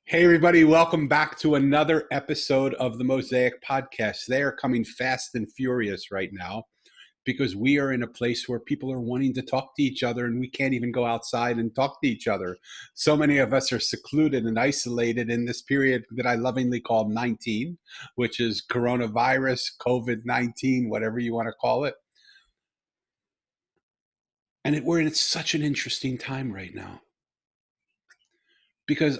Hey, everybody, welcome back to another episode of the Mosaic podcast. They are coming fast and furious right now because we are in a place where people are wanting to talk to each other and we can't even go outside and talk to each other. So many of us are secluded and isolated in this period that I lovingly call 19, which is coronavirus, COVID-19, whatever you want to call it. And we're in such an interesting time right now because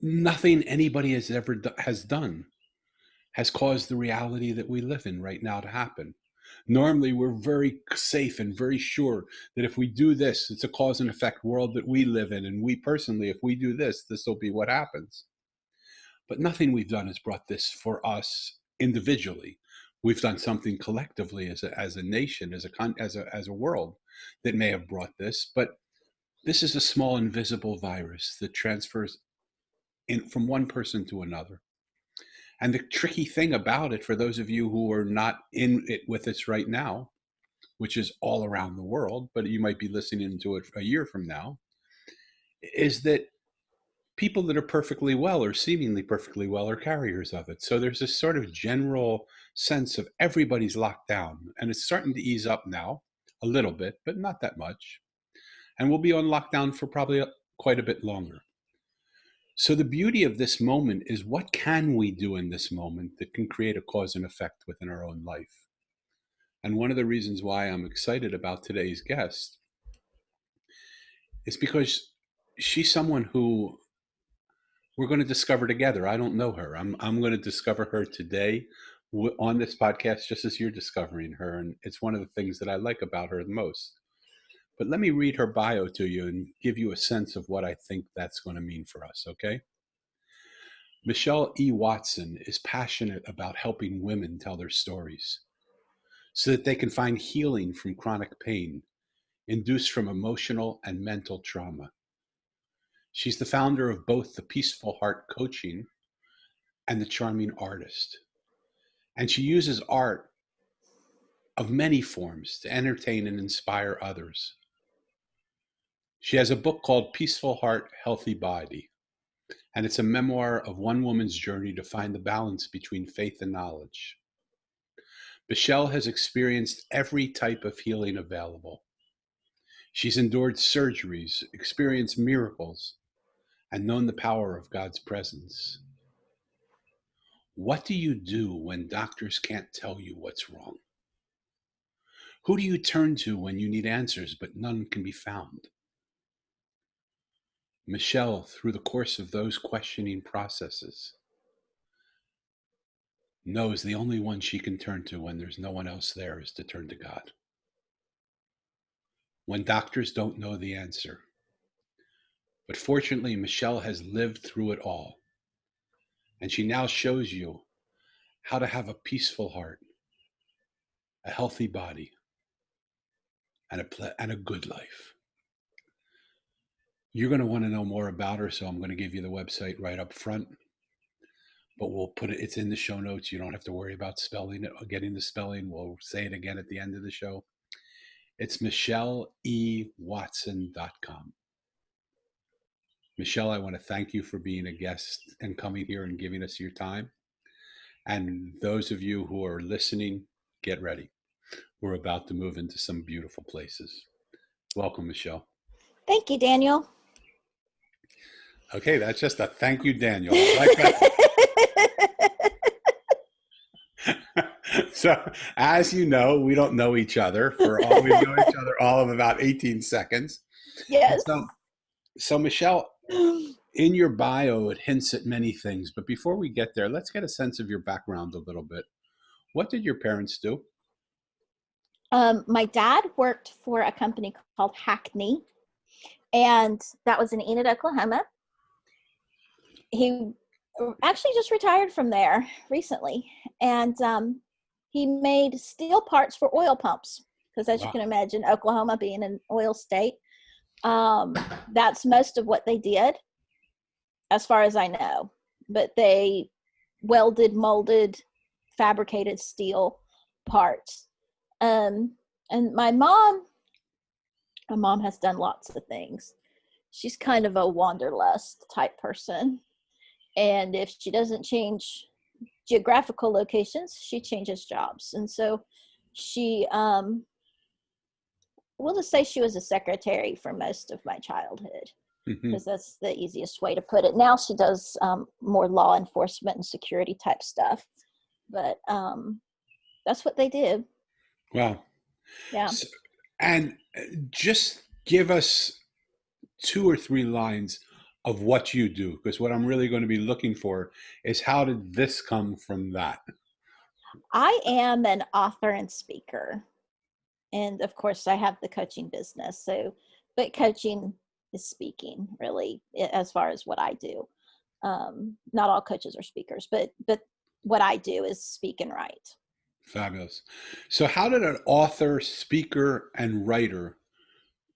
nothing anybody has done has caused the reality that we live in right now to happen. Normally, we're very safe and very sure that if we do this, it's a cause and effect world that we live in. And we personally, if we do this, this will be what happens. But nothing we've done has brought this for us individually. We've done something collectively as a nation, as a world that may have brought this. But this is a small invisible virus that transfers from one person to another. And the tricky thing about it, for those of you who are not in it with us right now, which is all around the world, but you might be listening to it a year from now, is that people that are perfectly well or seemingly perfectly well are carriers of it. So there's this sort of general sense of everybody's locked down, and it's starting to ease up now a little bit, but not that much. And we'll be on lockdown for probably quite a bit longer. So the beauty of this moment is, what can we do in this moment that can create a cause and effect within our own life? And one of the reasons why I'm excited about today's guest is because she's someone who we're going to discover together. I don't know her. I'm going to discover her today on this podcast, just as you're discovering her. And it's one of the things that I like about her the most. But let me read her bio to you and give you a sense of what I think that's going to mean for us, okay? Michelle E. Watson is passionate about helping women tell their stories so that they can find healing from chronic pain induced from emotional and mental trauma. She's the founder of both the Peaceful Heart Coaching and the Charming Artist. And she uses art of many forms to entertain and inspire others. She has a book called Peaceful Heart, Healthy Body, and it's a memoir of one woman's journey to find the balance between faith and knowledge. Michelle has experienced every type of healing available. She's endured surgeries, experienced miracles, and known the power of God's presence. What do you do when doctors can't tell you what's wrong? Who do you turn to when you need answers but none can be found? Michelle, through the course of those questioning processes, knows the only one she can turn to when there's no one else there is to turn to God. When doctors don't know the answer. But fortunately, Michelle has lived through it all. And she now shows you how to have a peaceful heart, a healthy body, and a good life. You're going to want to know more about her, so I'm going to give you the website right up front. But we'll put it, it's in the show notes. You don't have to worry about spelling it or getting the spelling. We'll say it again at the end of the show. It's michelleewatson.com. Michelle, I want to thank you for being a guest and coming here and giving us your time. And those of you who are listening, get ready. We're about to move into some beautiful places. Welcome, Michelle. Thank you, Daniel. Okay, that's just a thank you, Daniel. I like that. So, as you know, we don't know each other. We know each other all of about 18 seconds. Yes. So Michelle, in your bio, it hints at many things. But before we get there, let's get a sense of your background a little bit. What did your parents do? My dad worked for a company called Hackney, and that was in Enid, Oklahoma. He actually just retired from there recently, and he made steel parts for oil pumps, because as you can imagine, Oklahoma being an oil state, that's most of what they did, as far as I know. But they welded, molded, fabricated steel parts. And my mom has done lots of things. she's kind of a wanderlust type person. And if she doesn't change geographical locations, she changes jobs. And so she, we'll just say she was a secretary for most of my childhood, Mhm. because that's the easiest way to put it. Now she does more law enforcement and security type stuff. But that's what they did. Wow. Yeah. So, and just give us 2 or 3 lines of what you do, because what I'm really going to be looking for is how did this come from that? I am an author and speaker. And of course, I have the coaching business. So, but coaching is speaking, really, as far as what I do. Not all coaches are speakers, but what I do is speak and write. Fabulous. So, how did an author, speaker, and writer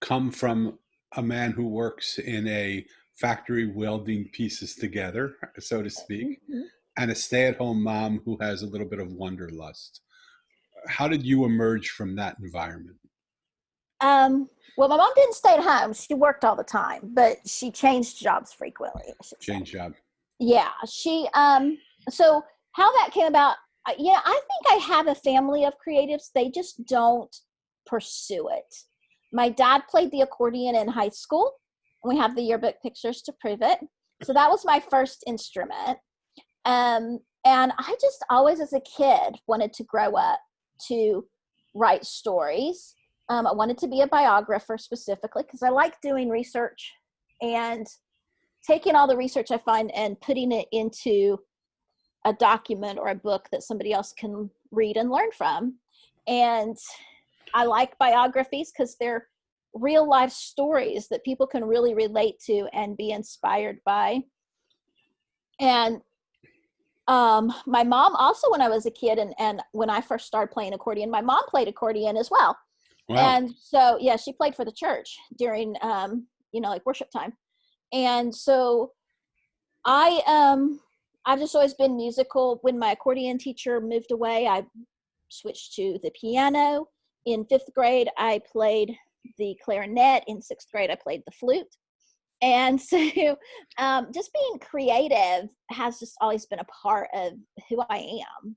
come from a man who works in a factory welding pieces together, so to speak, Mhm. and a stay at home mom who has a little bit of wanderlust? How did you emerge from that environment? Well, my mom didn't stay at home. She worked all the time, but she changed jobs frequently, I should say. Change job. Yeah, she so how that came about, yeah, I think I have a family of creatives. They just don't pursue it. My dad played the accordion in high school. We have the yearbook pictures to prove it. So that was my first instrument. And I just always, as a kid, wanted to grow up to write stories. I wanted to be a biographer specifically because I like doing research and taking all the research I find and putting it into a document or a book that somebody else can read and learn from. And I like biographies because they're real life stories that people can really relate to and be inspired by. And my mom also, when I was a kid and when I first started playing accordion, my mom played accordion as well. Wow. And so, yeah, she played for the church during, like worship time. And so I've just always been musical. When my accordion teacher moved away, I switched to the piano. In 5th grade, I played the clarinet. In 6th grade, I played the flute. And so just being creative has just always been a part of who I am.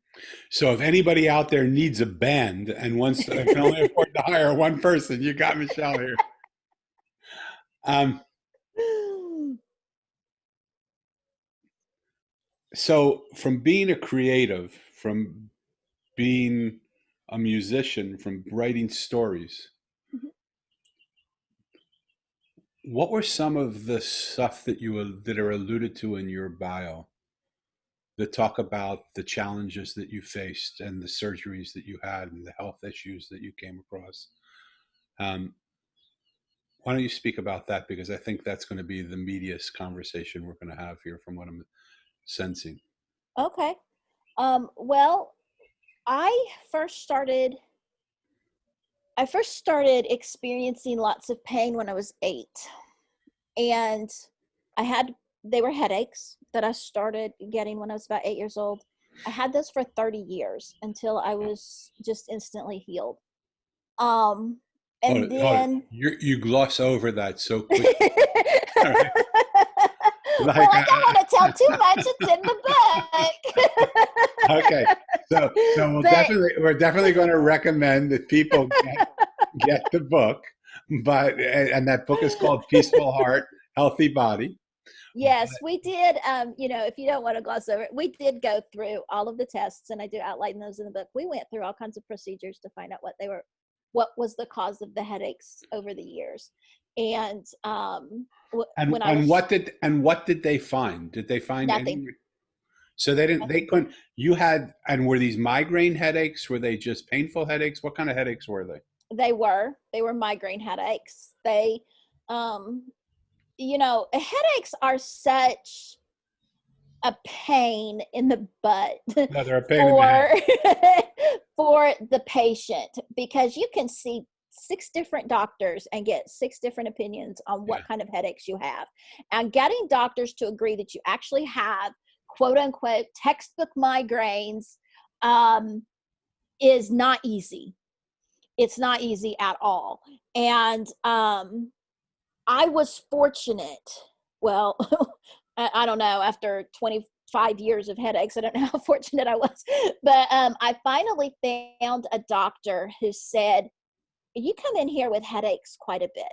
So if anybody out there needs a band and wants to, can only afford to hire one person, you got Michelle here. Um, so from being a creative, from being a musician, from writing stories, what were some of the stuff that are alluded to in your bio that talk about the challenges that you faced and the surgeries that you had and the health issues that you came across? Um, why don't you speak about that? Because I think that's going to be the meatiest conversation we're going to have here from what I'm sensing. Okay. Well, I first started I first started experiencing lots of pain when I was 8. And I had they were headaches that I started getting when I was about 8 years old. I had those for 30 years until I was just instantly healed. Um Hold and it, hold it. then You gloss over that so well, quick. All right. Like, I don't want to tell too much. It's in the okay. So book. we're definitely going to recommend that people get the book, and that book is called Peaceful Heart, Healthy Body. Yes, we did. If you don't want to gloss over it, we did go through all of the tests, and I do outline those in the book. We went through all kinds of procedures to find out what was the cause of the headaches over the years. And And when I was what did they find? Did they find nothing, any? So they nothing, couldn't. And were these migraine headaches? Were they just painful headaches? What kind of headaches were they? they were migraine headaches. Um, headaches are such a pain in the butt No, they're a pain in the head. for for the patient, because you can see 6 different doctors and get 6 different opinions on Yeah. what kind of headaches you have, and getting doctors to agree that you actually have quote unquote textbook migraines is not easy. It's not easy at all. And I was fortunate. Well, I don't know, after 25 years of headaches, I don't know how fortunate I was. But I finally found a doctor who said, you come in here with headaches quite a bit.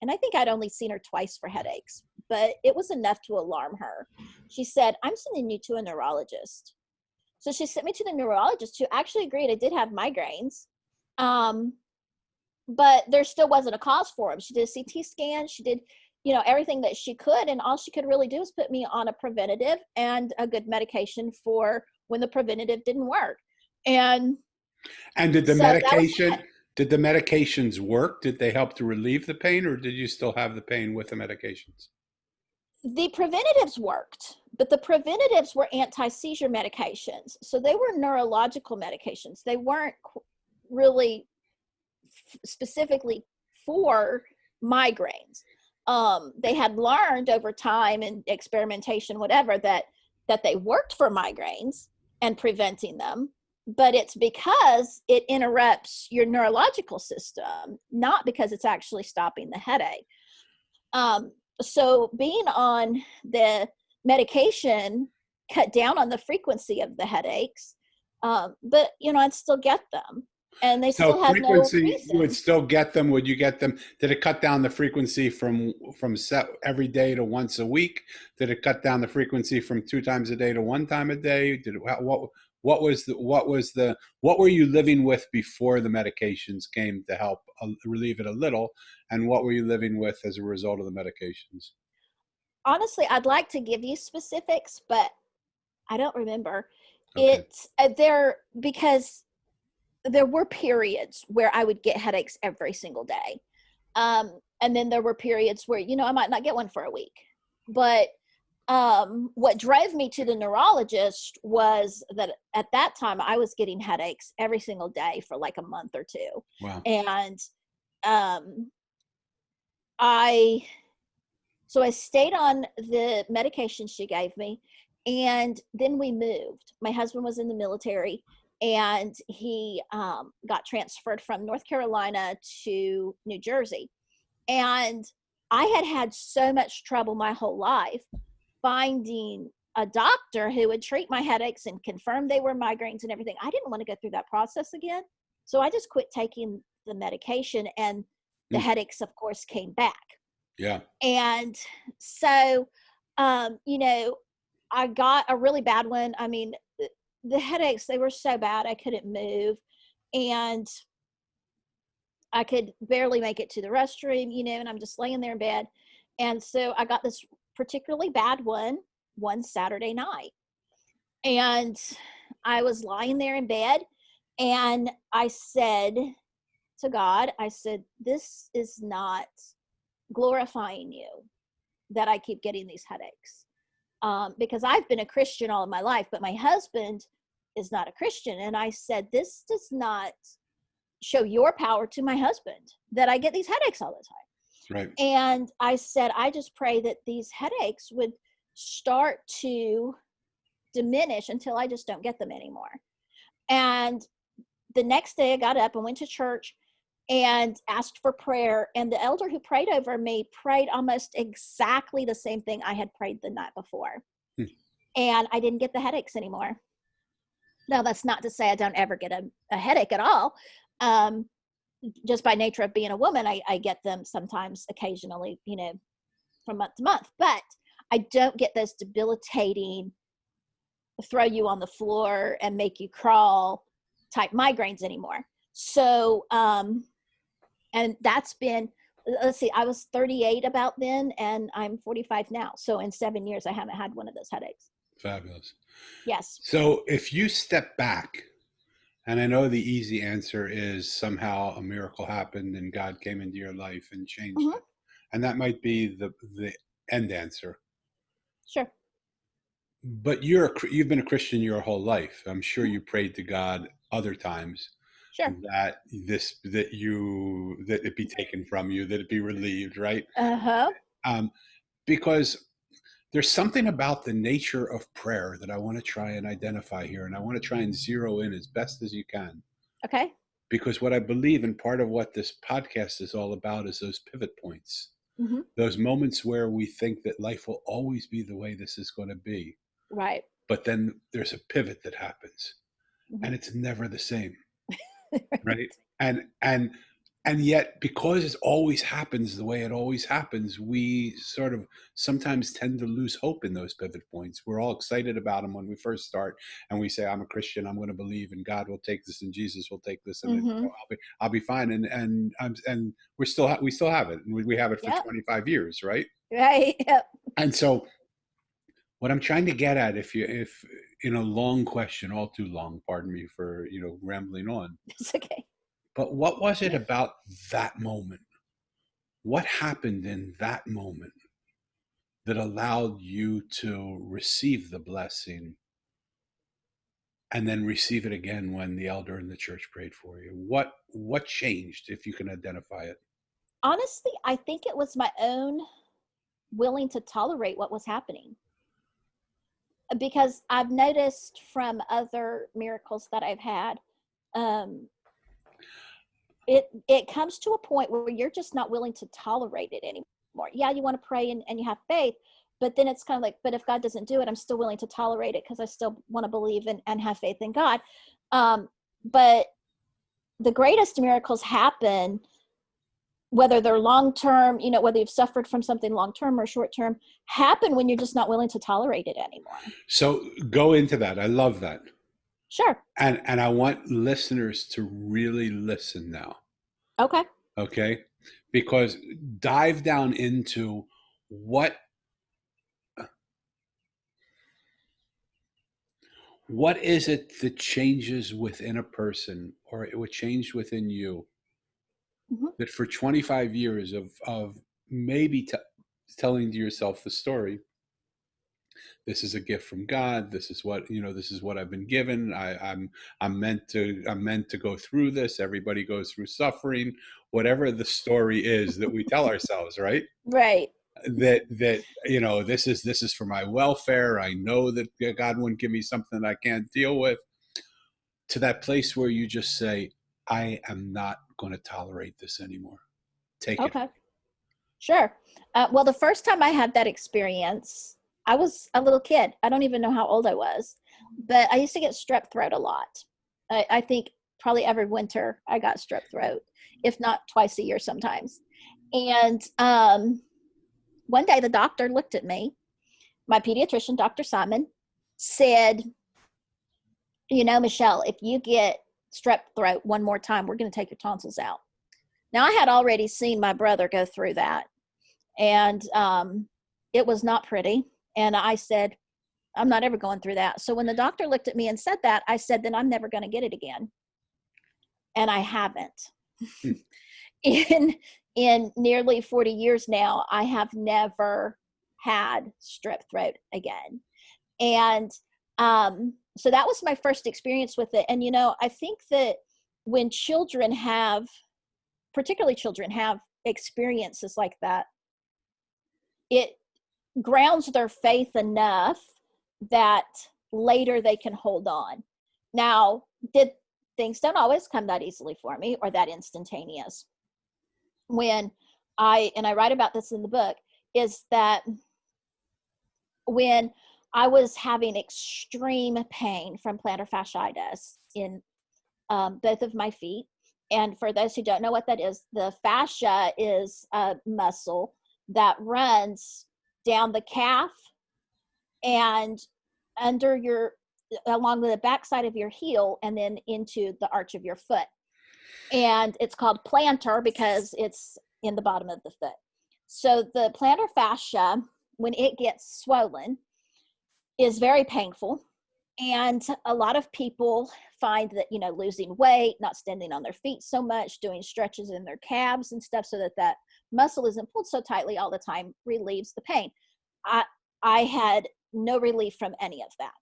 And I think I'd only seen her twice for headaches, but it was enough to alarm her. She said, I'm sending you to a neurologist. So she sent me to the neurologist, who actually agreed I did have migraines. But there still wasn't a cause for them. She did a CT scan. She did, everything that she could. And all she could really do was put me on a preventative and a good medication for when the preventative didn't work. And did the so that was medication, did the medications work? Did they help to relieve the pain, or did you still have the pain with the medications? the preventatives worked, but the preventatives were anti-seizure medications. So they were neurological medications. They weren't really specifically for migraines. They had learned over time and experimentation, whatever, that they worked for migraines and preventing them, but it's because it interrupts your neurological system, not because it's actually stopping the headache. So being on the medication cut down on the frequency of the headaches, but I'd still get them, and they So still had no frequency, you would reason. still get them. Would you get them? Did it cut down the frequency from set every day to once a week? Did it cut down the frequency from 2 times a day to 1 time a day? Did it, what were you living with before the medications came to help relieve it a little, and what were you living with as a result of the medications? Honestly, I'd like to give you specifics, but I don't remember. Okay. It's there because there were periods where I would get headaches every single day. And then there were periods where, I might not get one for a week. But what drove me to the neurologist was that at that time I was getting headaches every single day for like a month or two. Wow. And um, I stayed on the medication she gave me, and then we moved. My husband was in the military, and he got transferred from North Carolina to New Jersey. And I had so much trouble my whole life finding a doctor who would treat my headaches and confirm they were migraines and everything. I didn't want to go through that process again. So I just quit taking the medication, and the headaches, of course, came back. Yeah. And so, I got a really bad one. I mean, the headaches, they were so bad I couldn't move, and I could barely make it to the restroom, and I'm just laying there in bed. And so I got this particularly bad one Saturday night. And I was lying there in bed, and I said to God, I said, this is not glorifying you that I keep getting these headaches. Because I've been a Christian all of my life, but my husband is not a Christian. And I said, this does not show your power to my husband that I get these headaches all the time. Right. And I said, I just pray that these headaches would start to diminish until I just don't get them anymore. And the next day I got up and went to church and asked for prayer. And the elder who prayed over me prayed almost exactly the same thing I had prayed the night before. And I didn't get the headaches anymore. Now, that's not to say I don't ever get a headache at all. Just by nature of being a woman, I get them sometimes, occasionally, from month to month. But I don't get those debilitating, throw you on the floor and make you crawl type migraines anymore. So, and that's been, let's see, I was 38 about then, and I'm 45 now. So in 7 years, I haven't had one of those headaches. Fabulous. Yes. So if you step back, and I know the easy answer is somehow a miracle happened and God came into your life and changed it. And that might be the end answer. Sure. But you've been a Christian your whole life. I'm sure you prayed to God other times Sure. that it be taken from you, that it be relieved, right? Because there's something about the nature of prayer that I want to try and identify here, and I want to try and zero in as best as you can. Okay. Because what I believe, and part of what this podcast is all about, is those pivot points. Hmm. Those moments where we think that life will always be the way this is going to be, Right. but then there's a pivot that happens, Hmm. and it's never the same, right? Right. And yet, because it always happens the way it always happens, we sort of sometimes tend to lose hope in those pivot points. We're all excited about them when we first start, and we say, "I'm a Christian. I'm going to believe, and God will take this, and Jesus will take this, and Hmm. I'll be fine." And we still have it, and we have it for Yep. 25 years, right? Right. Yep. And so, what I'm trying to get at, if in a long question, all too long, pardon me for rambling on, It's okay. but what was it about that moment? What happened in that moment that allowed you to receive the blessing and then receive it again when the elder in the church prayed for you? What changed, if you can identify it? Honestly, I think it was my own willing to tolerate what was happening, because I've noticed from other miracles that I've had, um, it comes to a point where you're just not willing to tolerate it anymore. Yeah, you want to pray and you have faith, but then it's kind of like, but if God doesn't do it, I'm still willing to tolerate it because I still want to believe and have faith in God. But the greatest miracles happen, whether they're long term, whether you've suffered from something long term or short term, happen when you're just not willing to tolerate it anymore. So go into that. I love that. Sure. And I want listeners to really listen now. Okay. Okay? Because dive down into what what is it that changes within a person, or it would change within you, Hmm. that for 25 years of maybe telling to yourself the story, this is a gift from God, this is what I've been given, I'm meant to go through this, everybody goes through suffering, whatever the story is that we tell ourselves, right? Right. That this is for my welfare, I know that God wouldn't give me something I can't deal with, to that place where you just say, I am not going to tolerate this anymore. Take it. Okay. Sure. Well, the first time I had that experience, I was a little kid. I don't even know how old I was, but I used to get strep throat a lot. I think probably every winter I got strep throat, if not twice a year sometimes. And one day the doctor looked at me, my pediatrician, Dr. Simon, said, Michelle, if you get strep throat one more time, we're going to take your tonsils out. Now, I had already seen my brother go through that, and it was not pretty. And I said, I'm not ever going through that. So when the doctor looked at me and said that, I said, then I'm never going to get it again. And I haven't. in nearly 40 years now, I have never had strep throat again. And so that was my first experience with it. And, I think that when particularly children have experiences like that, it grounds their faith enough that later they can hold on. Now, things don't always come that easily for me or that instantaneous. When I write about this in the book, is that when I was having extreme pain from plantar fasciitis in both of my feet. And for those who don't know what that is, the fascia is a muscle that runs down the calf and along the backside of your heel and then into the arch of your foot. And it's called plantar because it's in the bottom of the foot. So the plantar fascia, when it gets swollen, is very painful. And a lot of people find that, losing weight, not standing on their feet so much, doing stretches in their calves and stuff so that muscle isn't pulled so tightly all the time relieves the pain. I had no relief from any of that.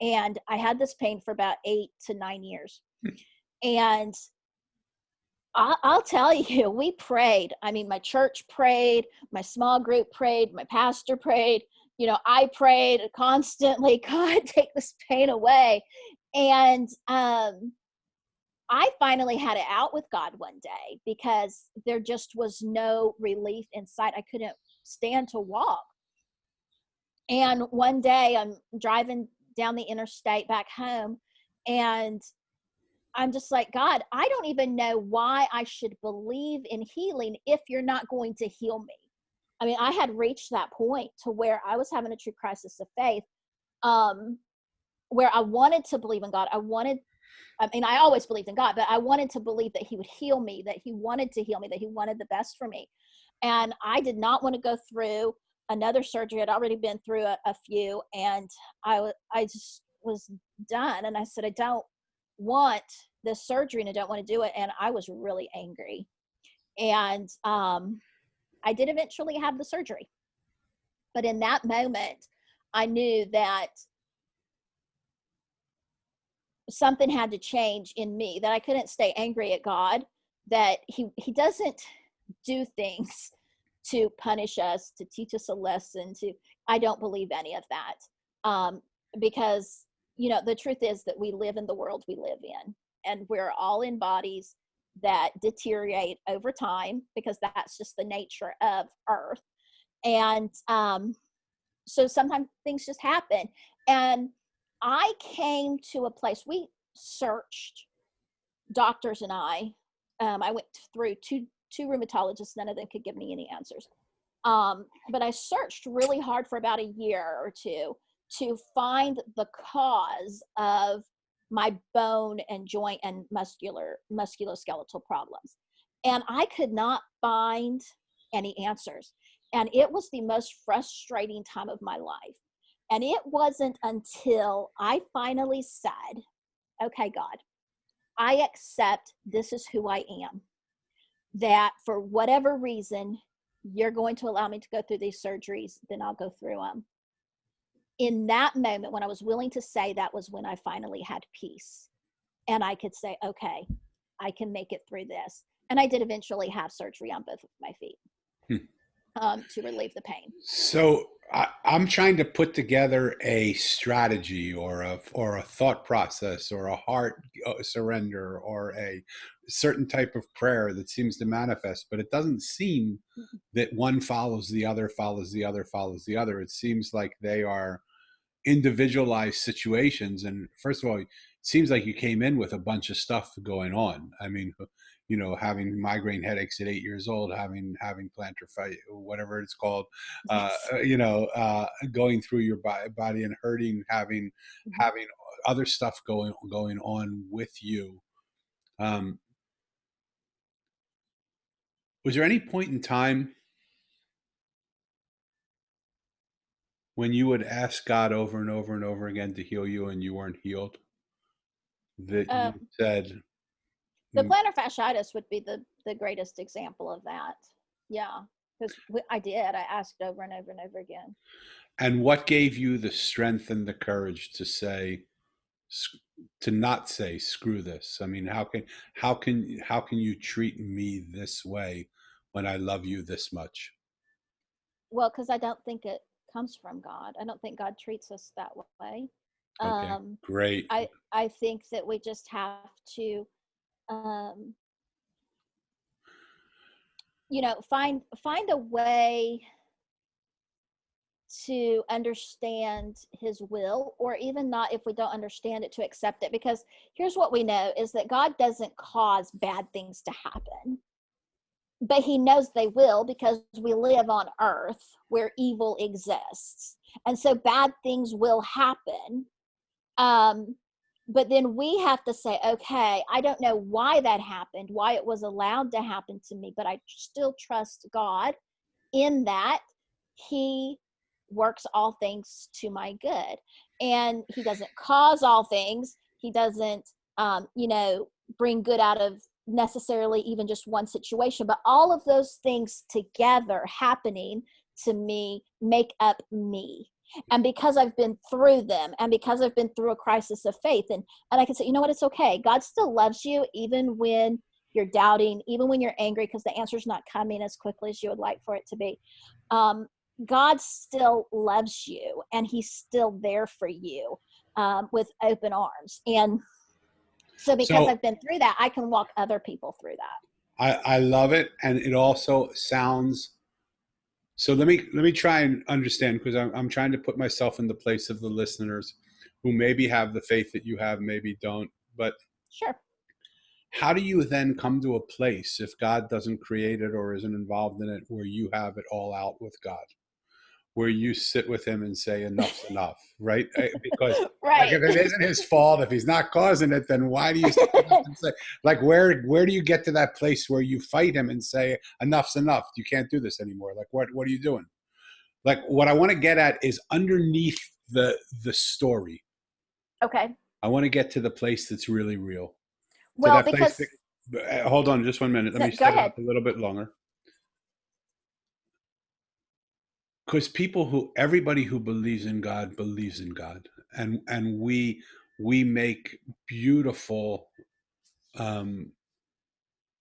And I had this pain for about 8 to 9 years. And I'll tell you, we prayed. I mean, my church prayed, my small group prayed, my pastor prayed. I prayed constantly, God, take this pain away. And I finally had it out with God one day because there just was no relief in sight. I couldn't stand to walk. And one day I'm driving down the interstate back home, and I'm just like, God, I don't even know why I should believe in healing if you're not going to heal me. I mean, I had reached that point to where I was having a true crisis of faith, where I wanted to believe in God. I always believed in God, but I wanted to believe that he would heal me, that he wanted to heal me, that he wanted the best for me. And I did not want to go through another surgery. I'd already been through a few, and I just was done. And I said, I don't want this surgery and I don't want to do it. And I was really angry. And I did eventually have the surgery. But in that moment, I knew that something had to change in me, that I couldn't stay angry at God, that he doesn't do things to punish us, to teach us a lesson. I don't believe any of that. Because, the truth is that we live in the world we live in, and we're all in bodies that deteriorate over time because that's just the nature of Earth. And so sometimes things just happen. And I came to a place, we searched, doctors and I went through two rheumatologists, none of them could give me any answers. But I searched really hard for about a year or two to find the cause of my bone and joint and musculoskeletal problems. And I could not find any answers. And it was the most frustrating time of my life. And it wasn't until I finally said, okay, God, I accept this is who I am, that for whatever reason, you're going to allow me to go through these surgeries, then I'll go through them. In that moment, when I was willing to say that, was when I finally had peace. And I could say, okay, I can make it through this. And I did eventually have surgery on both of my feet to relieve the pain. So I'm trying to put together a strategy or a thought process or a heart surrender or a certain type of prayer that seems to manifest, but it doesn't seem that one follows the other, follows the other, follows the other. It seems like they are individualized situations. And first of all, it seems like you came in with a bunch of stuff going on. I mean, having migraine headaches at 8 years old, having plantar fight, whatever it's called, Yes. going through your body and hurting, having other stuff going on with you. Was there any point in time when you would ask God over and over and over again to heal you and you weren't healed, that Uh, you said, the plantar fasciitis would be the greatest example of that. Yeah, because I did. I asked over and over and over again. and what gave you the strength and the courage to say, to not say screw this? I mean, how can you treat me this way when I love you this much? Well, because I don't think it comes from God. I don't think God treats us that way. Okay, Um, great. I think that we just have to, um, find a way to understand his will, or even not, if we don't understand it, to accept it. Because here's what we know is that God doesn't cause bad things to happen, but he knows they will, because we live on earth where evil exists, and so bad things will happen. But then we have to say, okay, I don't know why that happened, why it was allowed to happen to me, but I still trust God in that he works all things to my good. And he doesn't cause all things. He doesn't, bring good out of necessarily even just one situation, but all of those things together happening to me make up me. And because I've been through them, and because I've been through a crisis of faith, and I can say, you know what, it's okay. God still loves you, even when you're doubting, even when you're angry because the answer's not coming as quickly as you would like for it to be. God still loves you, and he's still there for you with open arms. And So because So I've been through that, I can walk other people through that. I love it, and it also sounds. So let me try and understand, because I'm trying to put myself in the place of the listeners who maybe have the faith that you have, maybe don't. But Sure. how do you then come to a place, if God doesn't create it or isn't involved in it, where you have it all out with God, where you sit with him and say enough's enough, right? Because like, Right. if it isn't his fault, if he's not causing it, then why do you stand up and say, like, where do you get to that place where you fight him and say enough's enough, you can't do this anymore? Like, what are you doing? Like, what I want to get at is underneath the story. Okay. I want to get to the place that's really real, to Well, that place because that, hold on just 1 minute, let no, me go set it ahead. up a little bit longer. Because everybody who believes in God believes in God, and we make beautiful, um,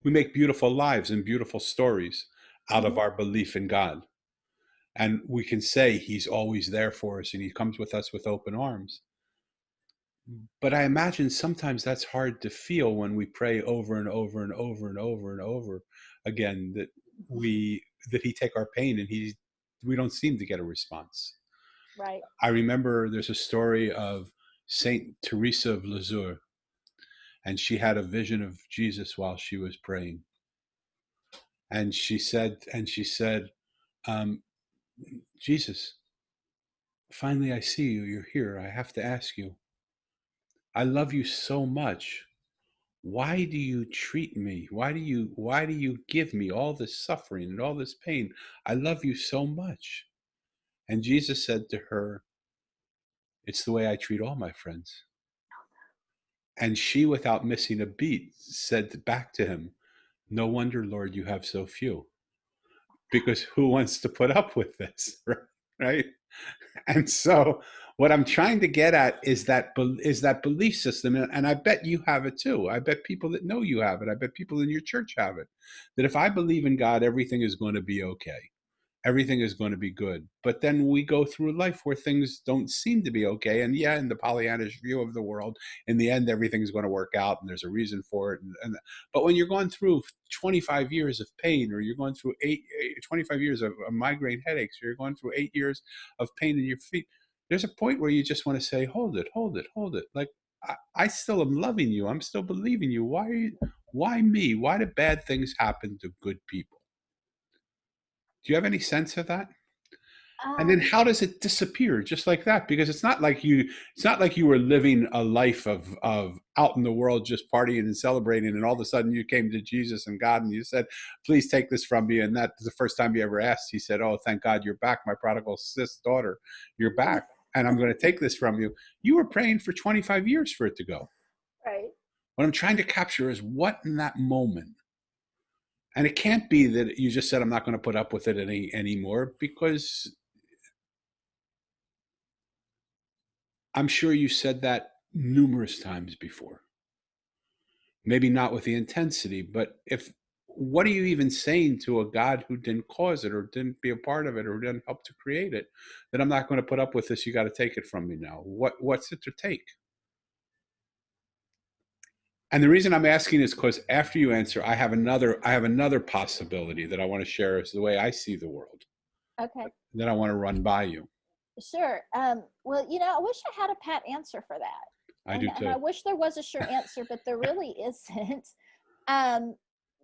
we make beautiful lives and beautiful stories out of Hmm. our belief in God, and we can say He's always there for us, and He comes with us with open arms. But I imagine sometimes that's hard to feel when we pray over and over and over and over and over again that He take our pain, and we don't seem to get a response. Right. I remember there's a story of Saint Teresa of Lisieux, and she had a vision of Jesus while she was praying, and she said, um, Jesus, finally I see you. You're here. I have to ask you. I love you so much. Why do you treat me? Why do you give me all this suffering and all this pain? I love you so much. And Jesus said to her, it's the way I treat all my friends. And she, without missing a beat, said back to him, no wonder, Lord, you have so few. Because who wants to put up with this? Right? And so what I'm trying to get at is that belief system, and I bet you have it too. I bet people that know you have it. I bet people in your church have it. That if I believe in God, everything is going to be okay. Everything is going to be good. But then we go through life where things don't seem to be okay. And yeah, in the Pollyannish view of the world, in the end, everything's going to work out and there's a reason for it. But when you're going through 25 years of pain, or you're going through 25 years of migraine headaches, or you're going through 8 years of pain in your feet, there's a point where you just want to say, hold it, hold it, hold it. Like, I still am loving you. I'm still believing you. Why me? Why do bad things happen to good people? Do you have any sense of that? And then Um, how does it disappear just like that? Because it's not like you were living a life of out in the world just partying and celebrating, and all of a sudden you came to Jesus and God and you said, please take this from me. And that's the first time you ever asked. He said, oh, thank God you're back, my prodigal sis daughter. You're back. And I'm going to take this from you. You were praying for 25 years for it to go. right. What I'm trying to capture is what in that moment. And it can't be that you just said, I'm not going to put up with it anymore, because I'm sure you said that numerous times before. Maybe not with the intensity, but what are you even saying to a God who didn't cause it, or didn't be a part of it, or didn't help to create it? That I'm not going to put up with this. You got to take it from me now. What's it to take? And the reason I'm asking is because after you answer, I have another possibility that I want to share as the way I see the world, Okay. that I want to run by you. Sure. Well, I wish I had a pat answer for that. I And do and I too. wish there was a sure answer, but there really isn't. Um,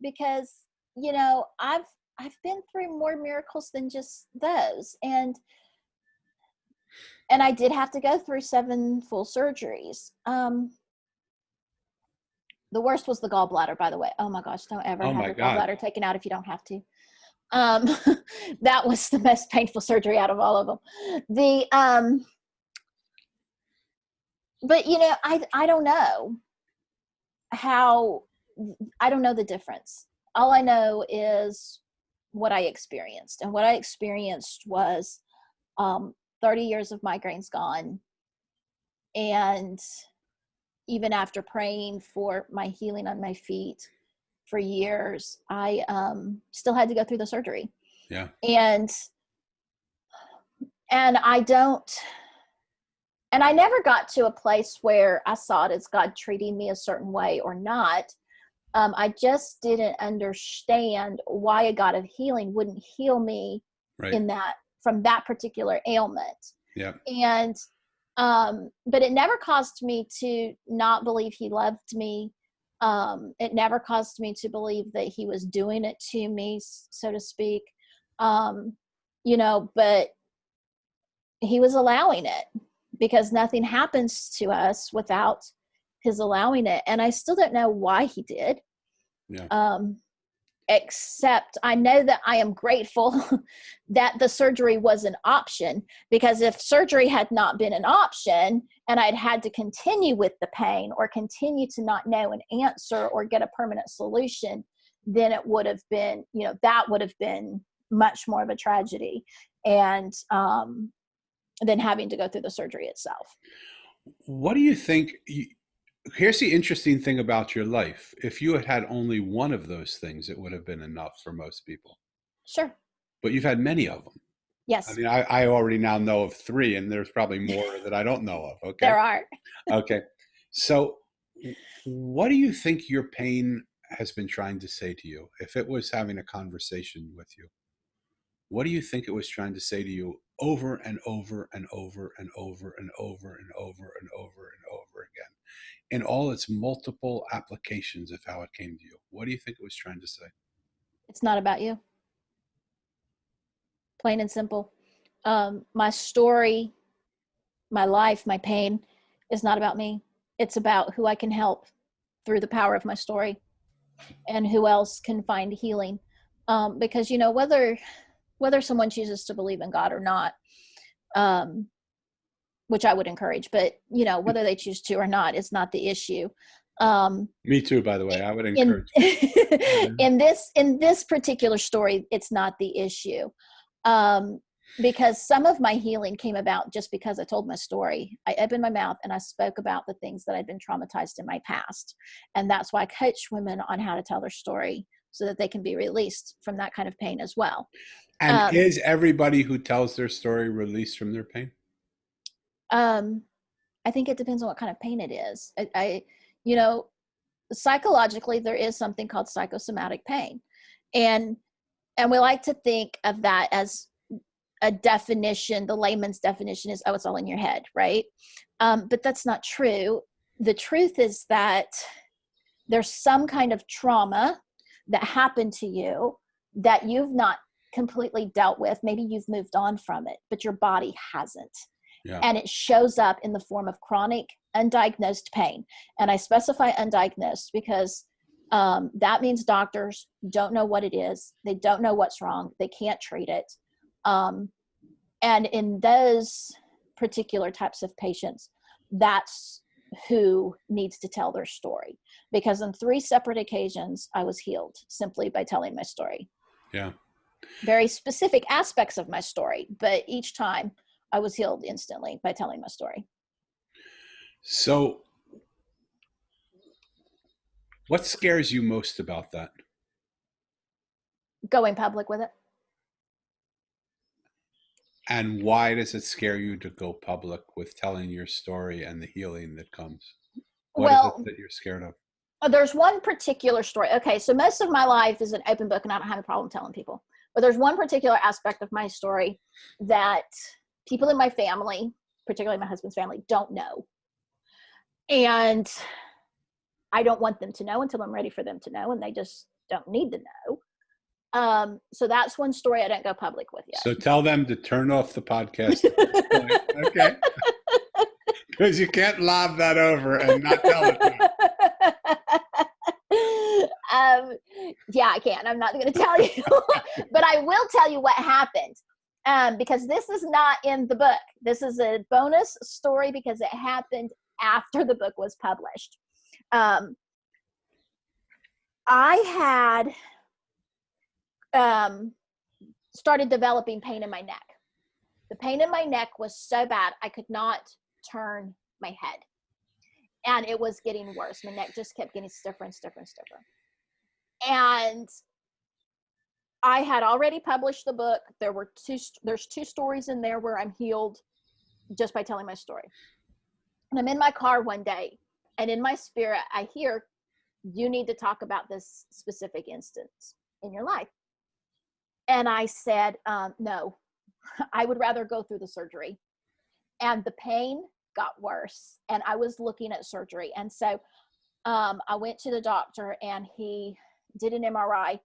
because, I've been through more miracles than just those. And I did have to go through 7 full surgeries. The worst was the gallbladder, by the way. Oh my gosh, don't ever Oh have my your God. gallbladder taken out if you don't have to. Um, that was the most painful surgery out of all of them. The But I don't know how. I don't know the difference. All I know is what I experienced, and what I experienced was 30 years of migraines gone. And even after praying for my healing on my feet for years, I still had to go through the surgery. Yeah. And I don't And I never got to a place where I saw it as God treating me a certain way or not. I just didn't understand why a God of healing wouldn't heal me Right. from that particular ailment. Yeah. And but it never caused me to not believe he loved me. It never caused me to believe that he was doing it to me, so to speak. But he was allowing it, because nothing happens to us without his allowing it. And I still don't know why he did. Yeah. Except I know that I am grateful that the surgery was an option, because if surgery had not been an option and I'd had to continue with the pain or continue to not know an answer or get a permanent solution, then it would have been, that would have been much more of a tragedy. And than having to go through the surgery itself. What do you think? Here's the interesting thing about your life. If you had had only one of those things, it would have been enough for most people. Sure. But you've had many of them. Yes. I mean, I already now know of 3, and there's probably more that I don't know of. Okay. There are. Okay. So what do you think your pain has been trying to say to you? If it was having a conversation with you, what do you think it was trying to say to you over and over and over and over and over and over and over and over again, in all its multiple applications of how it came to you? What do you think it was trying to say? It's not about you. Plain and simple. My story, my life, my pain is not about me. It's about who I can help through the power of my story, and who else can find healing. Because, whether someone chooses to believe in God or not, which I would encourage, but whether they choose to or not is not the issue. Me too, by the way. I would in encourage. in this particular story, it's not the issue, because some of my healing came about just because I told my story. I opened my mouth and I spoke about the things that I'd been traumatized in my past, and that's why I coach women on how to tell their story so that they can be released from that kind of pain as well. And is everybody who tells their story released from their pain? I think it depends on what kind of pain it is. Psychologically, there is something called psychosomatic pain. And we like to think of that as a definition. The layman's definition is, oh, it's all in your head, right? But that's not true. The truth is that there's some kind of trauma that happened to you that you've not completely dealt with. Maybe you've moved on from it, but your body hasn't. Yeah. And it shows up in the form of chronic undiagnosed pain. And I specify undiagnosed because that means doctors don't know what it is. They don't know what's wrong. They can't treat it. And in those particular types of patients, that's who needs to tell their story. Because on 3 separate occasions, I was healed simply by telling my story. Yeah. Very specific aspects of my story, but each time I was healed instantly by telling my story. So what scares you most about that? Going public with it. And why does it scare you to go public with telling your story and the healing that comes? What is it that you're scared of? There's one particular story. Okay, so most of my life is an open book and I don't have a problem telling people. But there's one particular aspect of my story that people in my family, particularly my husband's family, don't know. And I don't want them to know until I'm ready for them to know, and they just don't need to know. So that's one story I don't go public with yet. So tell them to turn off the podcast. Okay. Because you can't lob that over and not tell it to them. Yeah, I can. I'm not going to tell you. But I will tell you what happened. Because this is not in the book. This is a bonus story because it happened after the book was published. I had started developing pain in my neck. The pain in my neck was so bad I could not turn my head. And it was getting worse. My neck just kept getting stiffer and stiffer and stiffer. And I had already published the book. There's 2 stories in there where I'm healed just by telling my story. And I'm in my car one day, and in my spirit, I hear, you need to talk about this specific instance in your life. And I said, no, I would rather go through the surgery. And the pain got worse, and I was looking at surgery. And so I went to the doctor, and he did an MRI,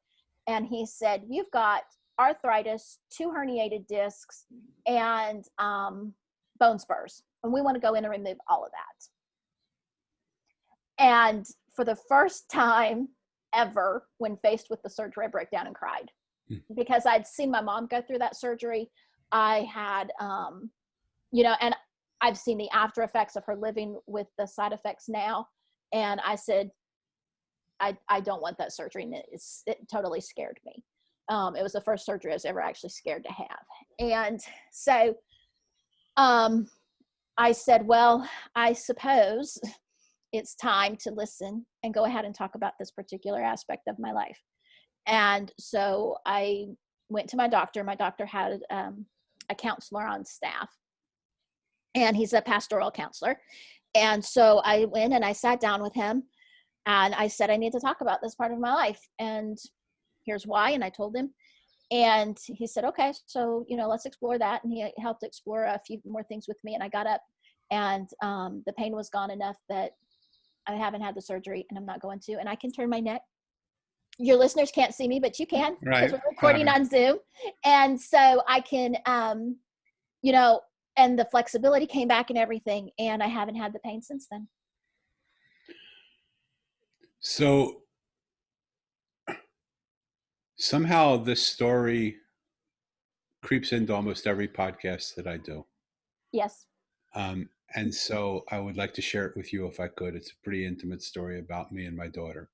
and he said, you've got arthritis, 2 herniated discs, and bone spurs. And we want to go in and remove all of that. And for the first time ever, when faced with the surgery, I broke down and cried because I'd seen my mom go through that surgery. I had, and I've seen the after effects of her living with the side effects now. And I said, I don't want that surgery. And it totally scared me. It was the first surgery I was ever actually scared to have. And so I said, well, I suppose it's time to listen and go ahead and talk about this particular aspect of my life. And so I went to my doctor. My doctor had a counselor on staff, and he's a pastoral counselor. And so I went and I sat down with him, and I said, I need to talk about this part of my life, and here's why. And I told him, and he said, okay, so, let's explore that. And he helped explore a few more things with me. And I got up, and the pain was gone enough that I haven't had the surgery, and I'm not going to, and I can turn my neck. Your listeners can't see me, but you can, because we're recording on Zoom. And so I can, and the flexibility came back and everything, and I haven't had the pain since then. So somehow this story creeps into almost every podcast that I do. Yes. And so I would like to share it with you if I could. It's a pretty intimate story about me and my daughter.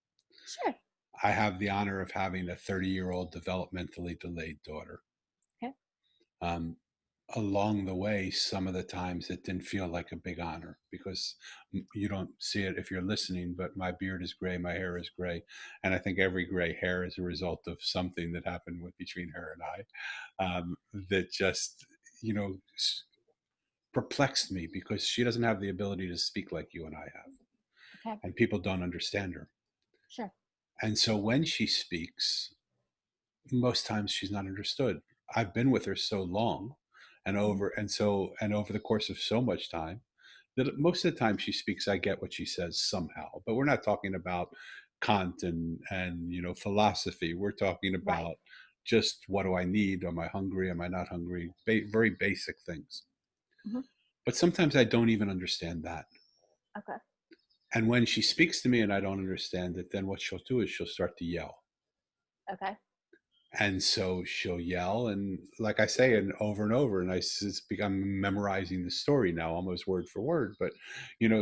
Sure. I have the honor of having a 30-year-old developmentally delayed daughter. Okay. Along the way, some of the times it didn't feel like a big honor, because you don't see it if you're listening, but my beard is gray, my hair is gray. And I think every gray hair is a result of something that happened between her and I, that just, perplexed me, because she doesn't have the ability to speak like you and I have. Okay. And people don't understand her. Sure. And so when she speaks, most times she's not understood. I've been with her so long, and over the course of so much time, that most of the time she speaks, I get what she says somehow. But we're not talking about Kant and philosophy. We're talking about just, what do I need? Am I hungry? Am I not hungry? Very basic things. Mm-hmm. But sometimes I don't even understand that. Okay. And when she speaks to me and I don't understand it, then what she'll do is she'll start to yell. Okay. And so she'll yell, and like I say, and over, and I'm memorizing the story now, almost word for word. But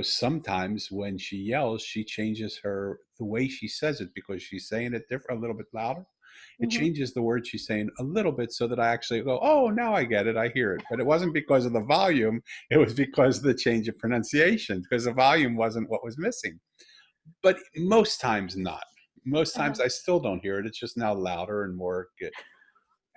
sometimes when she yells, she changes the way she says it, because she's saying it a little bit louder. It changes the word she's saying a little bit, so that I actually go, oh, now I get it, I hear it. But it wasn't because of the volume; it was because of the change of pronunciation, because the volume wasn't what was missing. But most times not. Most times I still don't hear it. It's just now louder and more.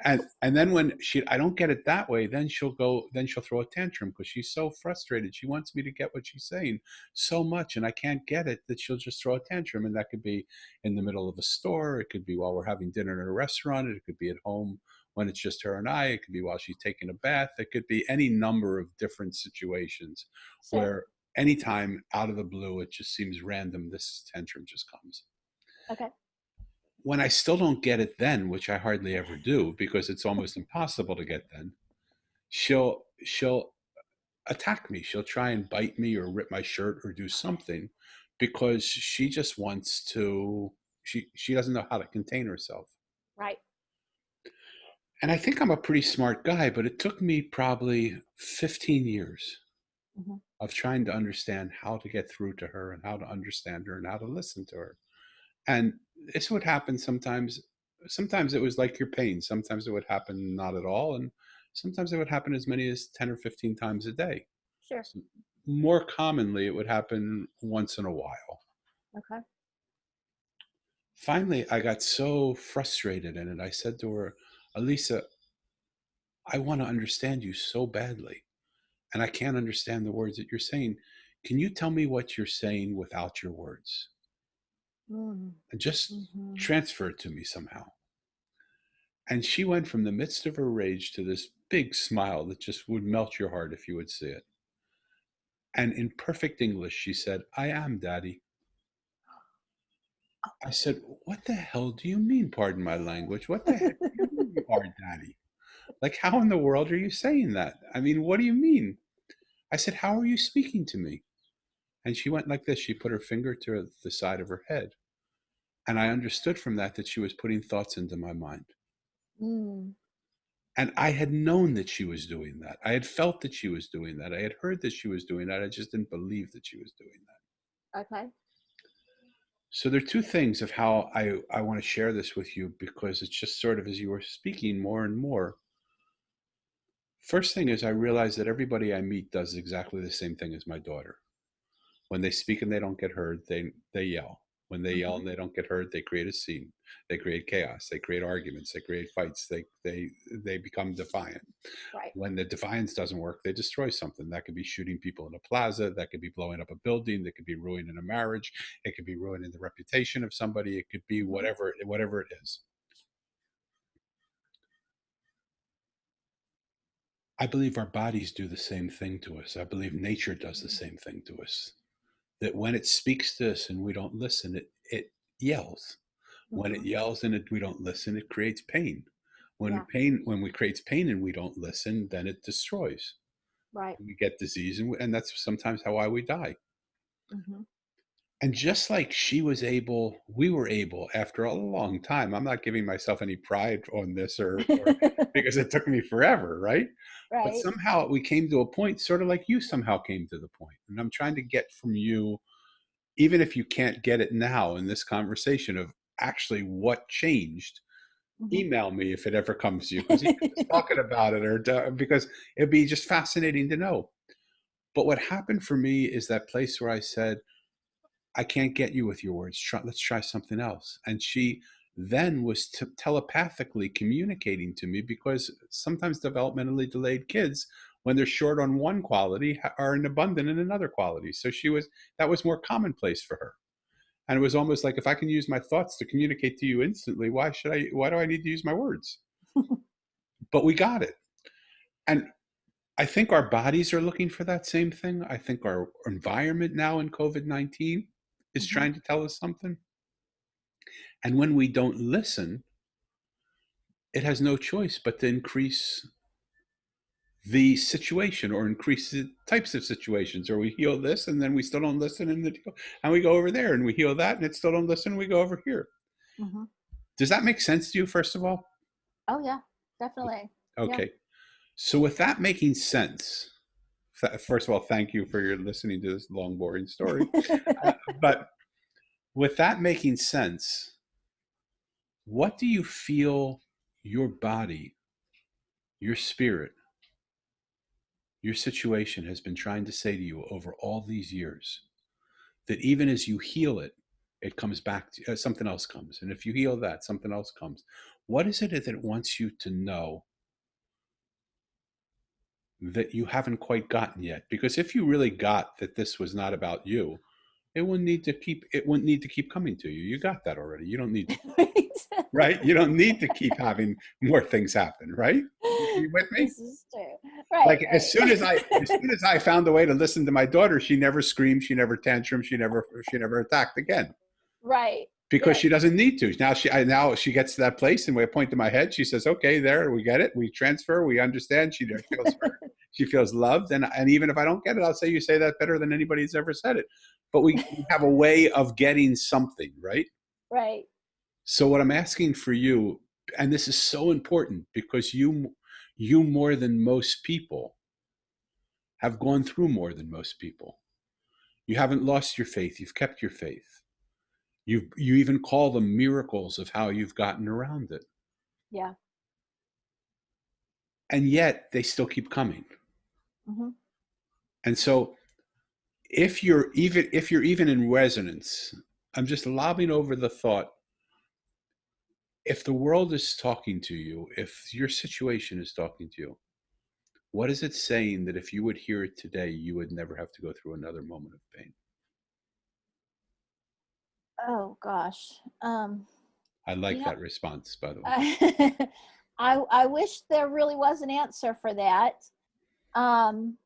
And then when I don't get it that way, then she'll throw a tantrum, because she's so frustrated. She wants me to get what she's saying so much, and I can't get it, that she'll just throw a tantrum. And that could be in the middle of a store. It could be while we're having dinner in a restaurant. It could be at home when it's just her and I. It could be while she's taking a bath. It could be any number of different situations where anytime out of the blue, it just seems random, this tantrum just comes. Okay. When I still don't get it then, which I hardly ever do, because it's almost impossible to get then, she'll attack me. She'll try and bite me or rip my shirt or do something, because she just wants to, she doesn't know how to contain herself. Right. And I think I'm a pretty smart guy, but it took me probably 15 years of trying to understand how to get through to her, and how to understand her, and how to listen to her. And this would happen sometimes. Sometimes it was like your pain. Sometimes it would happen not at all. And sometimes it would happen as many as 10 or 15 times a day. Sure. So more commonly, it would happen once in a while. Okay. Finally, I got so frustrated in it. I said to her, Elisa, I want to understand you so badly, and I can't understand the words that you're saying. can you tell me what you're saying without your words? Mm. And just Mm-hmm. transfer it to me somehow. And she went from the midst of her rage to this big smile that just would melt your heart if you would see it. And in perfect English, she said, I am, Daddy. I said, what the hell do you mean, pardon my language? What the heck do you mean you are, Daddy? Like, how in the world are you saying that? I mean, what do you mean? I said, how are you speaking to me? And she went like this. She put her finger to the side of her head. And I understood from that she was putting thoughts into my mind. Mm. And I had known that she was doing that. I had felt that she was doing that. I had heard that she was doing that. I just didn't believe that she was doing that. Okay. So there are two things of how I want to share this with you, because it's just sort of as you were speaking more and more. First thing is, I realize that everybody I meet does exactly the same thing as my daughter. When they speak and they don't get heard, they yell. When they yell Mm-hmm. and they don't get heard, they create a scene. They create chaos. They create arguments. They create fights. They become defiant. Right. When the defiance doesn't work, they destroy something. That could be shooting people in a plaza. That could be blowing up a building. That could be ruining a marriage. It could be ruining the reputation of somebody. It could be Mm-hmm. whatever it is. I believe our bodies do the same thing to us. I believe nature does the same thing to us. That when it speaks to us and we don't listen, it yells. When it Mm-hmm. yells and we don't listen, it creates pain. Yeah. When we creates pain and we don't listen, then it destroys. Right. We get disease, and that's sometimes why we die. Mm-hmm. And just like we were able after a long time. I'm not giving myself any pride on this or because it took me forever, right? But Right. somehow we came to a point, sort of like you somehow came to the point. And I'm trying to get from you, even if you can't get it now in this conversation, of actually what changed. Mm-hmm. Email me if it ever comes to you, because even just talking about it, or because it'd be just fascinating to know. But what happened for me is that place where I said, I can't get you with your words. Let's try something else. And she then was telepathically communicating to me, because sometimes developmentally delayed kids, when they're short on one quality, are in abundant in another quality. So that was more commonplace for her. And it was almost like, if I can use my thoughts to communicate to you instantly, why do I need to use my words? But we got it. And I think our bodies are looking for that same thing. I think our environment now in COVID-19 is Mm-hmm. trying to tell us something. And when we don't listen, it has no choice but to increase the situation, or increase the types of situations. Or we heal this and then we still don't listen, and we go over there and we heal that and it still don't listen, and we go over here. Mm-hmm. Does that make sense to you, first of all? Oh yeah, definitely. Yeah. Okay. So with that making sense, first of all, thank you for your listening to this long, boring story. But with that making sense, what do you feel your body, your spirit, your situation has been trying to say to you over all these years? That even as you heal it, it comes back to something else comes. And if you heal that, something else comes. What is it that it wants you to know that you haven't quite gotten yet? Because if you really got that this was not about you, it wouldn't need to keep coming to you. You got that already. You don't need to, right? You don't need to keep having more things happen, right? You with me? This is true. Right, Like, right. as soon as I found a way to listen to my daughter, she never screamed, she never tantrumed, she never attacked again. Right. Because Yes. she doesn't need to. Now she gets to that place, and we point to my head. She says, "Okay, there, we get it. We transfer. We understand." She feels heard. She feels loved. And even if I don't get it, I'll say, "You say that better than anybody's ever said it." But we have a way of getting something, right? Right. So what I'm asking for you, and this is so important, because you more than most people have gone through more than most people. You haven't lost your faith. You've kept your faith. You even call them miracles of how you've gotten around it. Yeah. And yet they still keep coming. Mm-hmm. And so if you're even in resonance, I'm just lobbing over the thought, if the world is talking to you, if your situation is talking to you, what is it saying that if you would hear it today, you would never have to go through another moment of pain? Oh gosh. I like You know, that response, by the way. I wish there really was an answer for that. Um,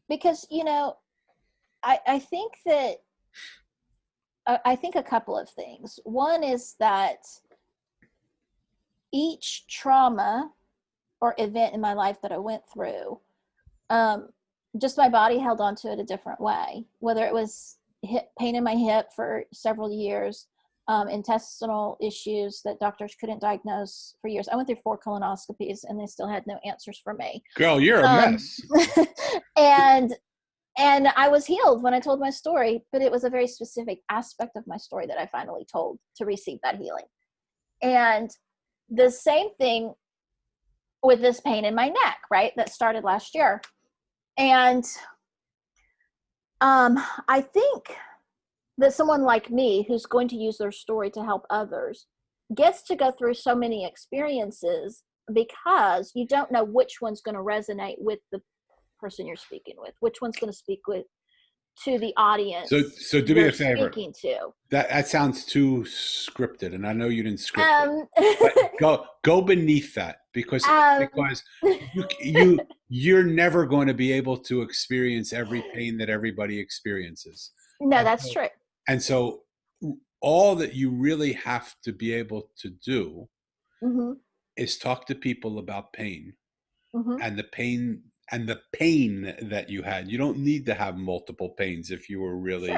because I think that I think a couple of things. One is that each trauma or event in my life that I went through, just my body held on to it a different way. Whether it was pain in my hip for several years, intestinal issues that doctors couldn't diagnose for years. I went through 4 colonoscopies and they still had no answers for me. Girl, you're a mess. and and I was healed when I told my story, but it was a very specific aspect of my story that I finally told to receive that healing. And the same thing with this pain in my neck, right? That started last year. And I think that someone like me who's going to use their story to help others gets to go through so many experiences because you don't know which one's going to resonate with the person you're speaking with, which one's going to speak with to the audience. So do me a favor. Speaking to that sounds too scripted, and I know you didn't script it. But go beneath that because you're never going to be able to experience every pain that everybody experiences. No, that's true. And so all that you really have to be able to do is talk to people about pain and the pain that you had. You don't need to have multiple pains if you were really,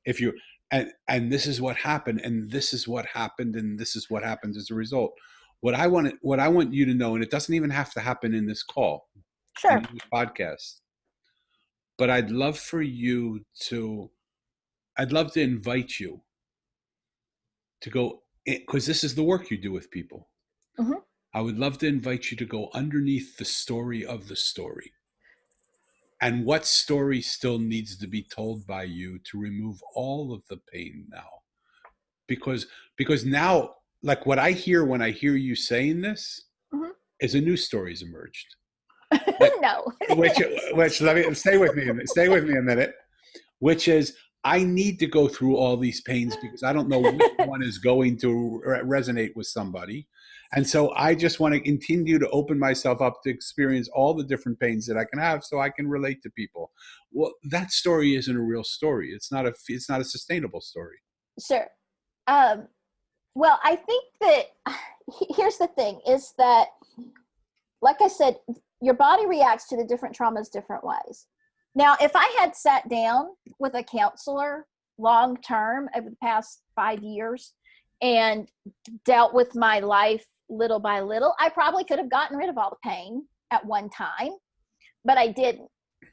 if you, and this is what happened, and this is what happened, and this is what happened as a result. What I want you to know, and it doesn't even have to happen in this call, in this podcast, but I'd love to invite you to go, because this is the work you do with people. I would love to invite you to go underneath the story of the story. And what story still needs to be told by you to remove all of the pain now? Because now, like what I hear when I hear you saying this is a new story's emerged. No. which let me stay with me a minute. Which is, I need to go through all these pains because I don't know which one is going to resonate with somebody. And so I just want to continue to open myself up to experience all the different pains that I can have so I can relate to people. Well, that story isn't a real story. It's not a sustainable story. Sure. Well, I think that here's the thing is that, like I said, your body reacts to the different traumas different ways. Now, if I had sat down with a counselor long term over the past 5 years and dealt with my life little by little, I probably could have gotten rid of all the pain at one time, but I didn't.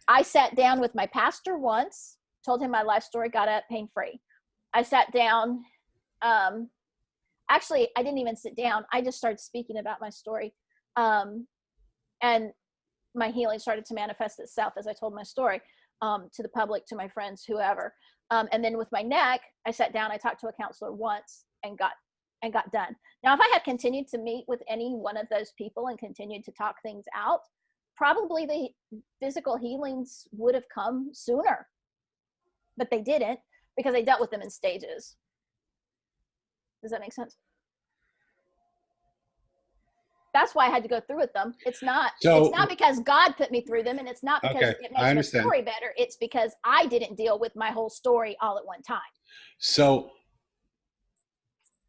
I sat down with my pastor once, told him my life story, got out pain-free. I sat down. Actually, I didn't even sit down. I just started speaking about my story. And my healing started to manifest itself as I told my story to the public, to my friends, whoever. And then with my neck, I sat down, I talked to a counselor once and got done. Now, if I had continued to meet with any one of those people and continued to talk things out, probably the physical healings would have come sooner, but they didn't because I dealt with them in stages. Does that make sense? That's why I had to go through with them. It's not because God put me through them, and it's not because it makes my story better. It's because I didn't deal with my whole story all at one time. So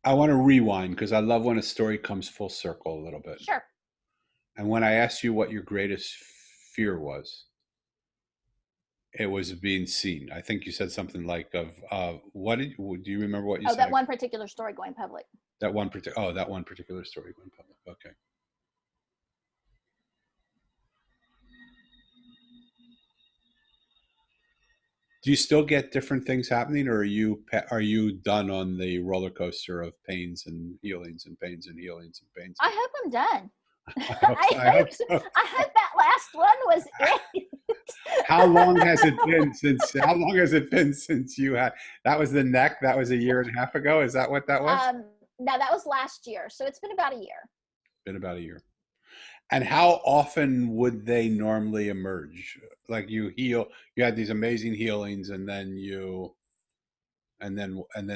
I want to rewind because I love when a story comes full circle a little bit. Sure. And when I asked you what your greatest fear was, it was being seen. I think you said something like do you remember what you said? Oh, that one particular story going public. That one particular story going public. Okay. Do you still get different things happening, or are you done on the roller coaster of pains and healings and pains and healings and pains? I hope I'm done. I hope that last one was it. How long has it been since you had that was the neck? That was a year and a half ago. Is that what that was? No, that was last year. So it's been about a year. Been about a year. And how often would they normally emerge? Like you had these amazing healings, and then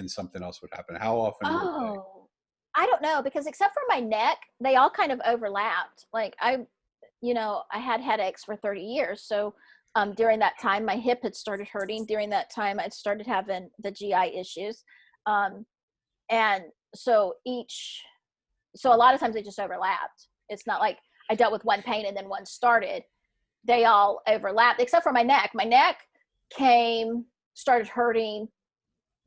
something else would happen. How often would they? Oh, I don't know, because except for my neck, they all kind of overlapped. Like I had headaches for 30 years. So during that time, my hip had started hurting. During that time, I started having the GI issues. Um, and so so a lot of times they just overlapped. It's not like I dealt with one pain and then one started. They all overlapped, except for my neck. My neck started hurting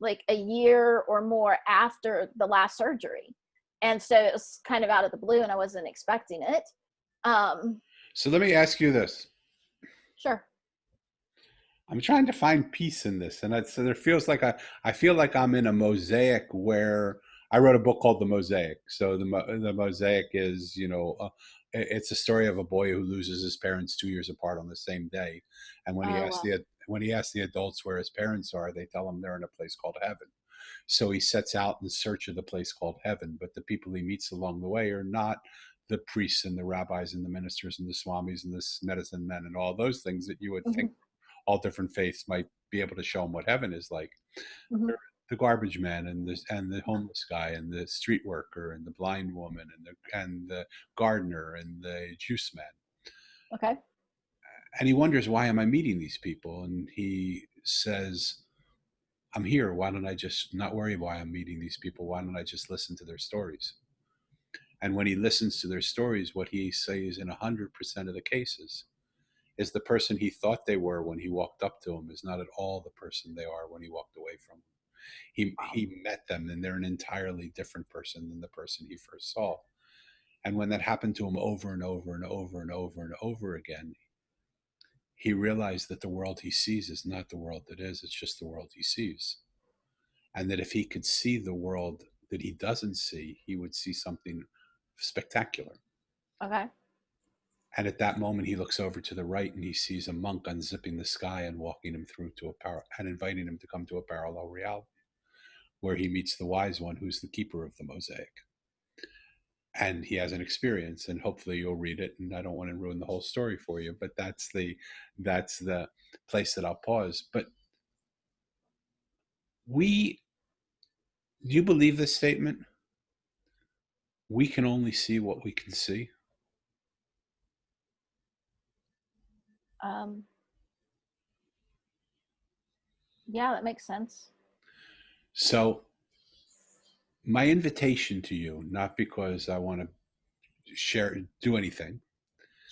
like a year or more after the last surgery. And so it was kind of out of the blue and I wasn't expecting it. So let me ask you this. Sure. I'm trying to find peace in this, and so there feels like I feel like I'm in a mosaic where I wrote a book called The Mosaic. So the mosaic is, it's a story of a boy who loses his parents 2 years apart on the same day, and Oh, well. when he asks the adults where his parents are, they tell him they're in a place called heaven. So he sets out in search of the place called heaven, but the people he meets along the way are not the priests and the rabbis and the ministers and the swamis and the medicine men and all those things that you would Mm-hmm. think all different faiths might be able to show him what heaven is like. Mm-hmm. The garbage man and the homeless guy and the street worker and the blind woman and the gardener and the juice man. Okay. And he wonders, why am I meeting these people? And he says, I'm here. Why don't I just not worry why I'm meeting these people? Why don't I just listen to their stories? And when he listens to their stories, what he says in 100% of the cases is the person he thought they were when he walked up to him is not at all the person they are when he walked away from them. He met them and they're an entirely different person than the person he first saw. And when that happened to him over and over and over and over and over again, he realized that the world he sees is not the world that is, it's just the world he sees. And that if he could see the world that he doesn't see, he would see something spectacular. Okay. And at that moment, he looks over to the right and he sees a monk unzipping the sky and walking him through and inviting him to come to a parallel reality where he meets the wise one who's the keeper of the mosaic. And he has an experience, and hopefully you'll read it. And I don't want to ruin the whole story for you, but that's the place that I'll pause. But do you believe this statement? We can only see what we can see. Yeah, that makes sense. So my invitation to you, not because I want to do anything.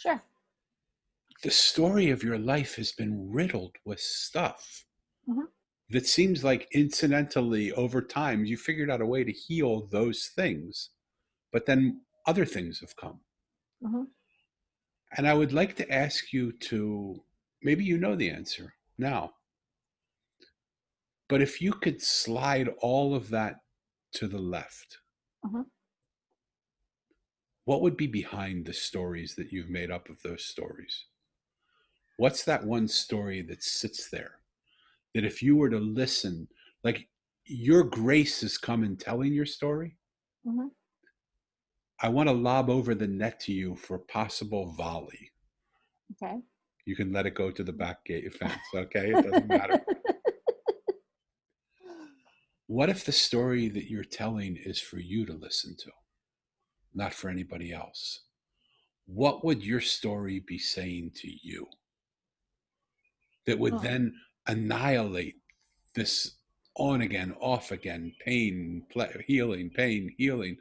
Sure. The story of your life has been riddled with stuff Mm-hmm. that seems like incidentally over time you figured out a way to heal those things, but then other things have come. Mm-hmm. And I would like to ask you to, maybe you know the answer now, but if you could slide all of that to the left, Mm-hmm. what would be behind the stories that you've made up of those stories? What's that one story that sits there that if you were to listen, like your grace has come in telling your story? Mm-hmm. I want to lob over the net to you for possible volley. Okay. You can let it go to the back gate fence, okay? It doesn't matter. What if the story that you're telling is for you to listen to, not for anybody else? What would your story be saying to you that would then annihilate this on again, off again, healing, pain, healing?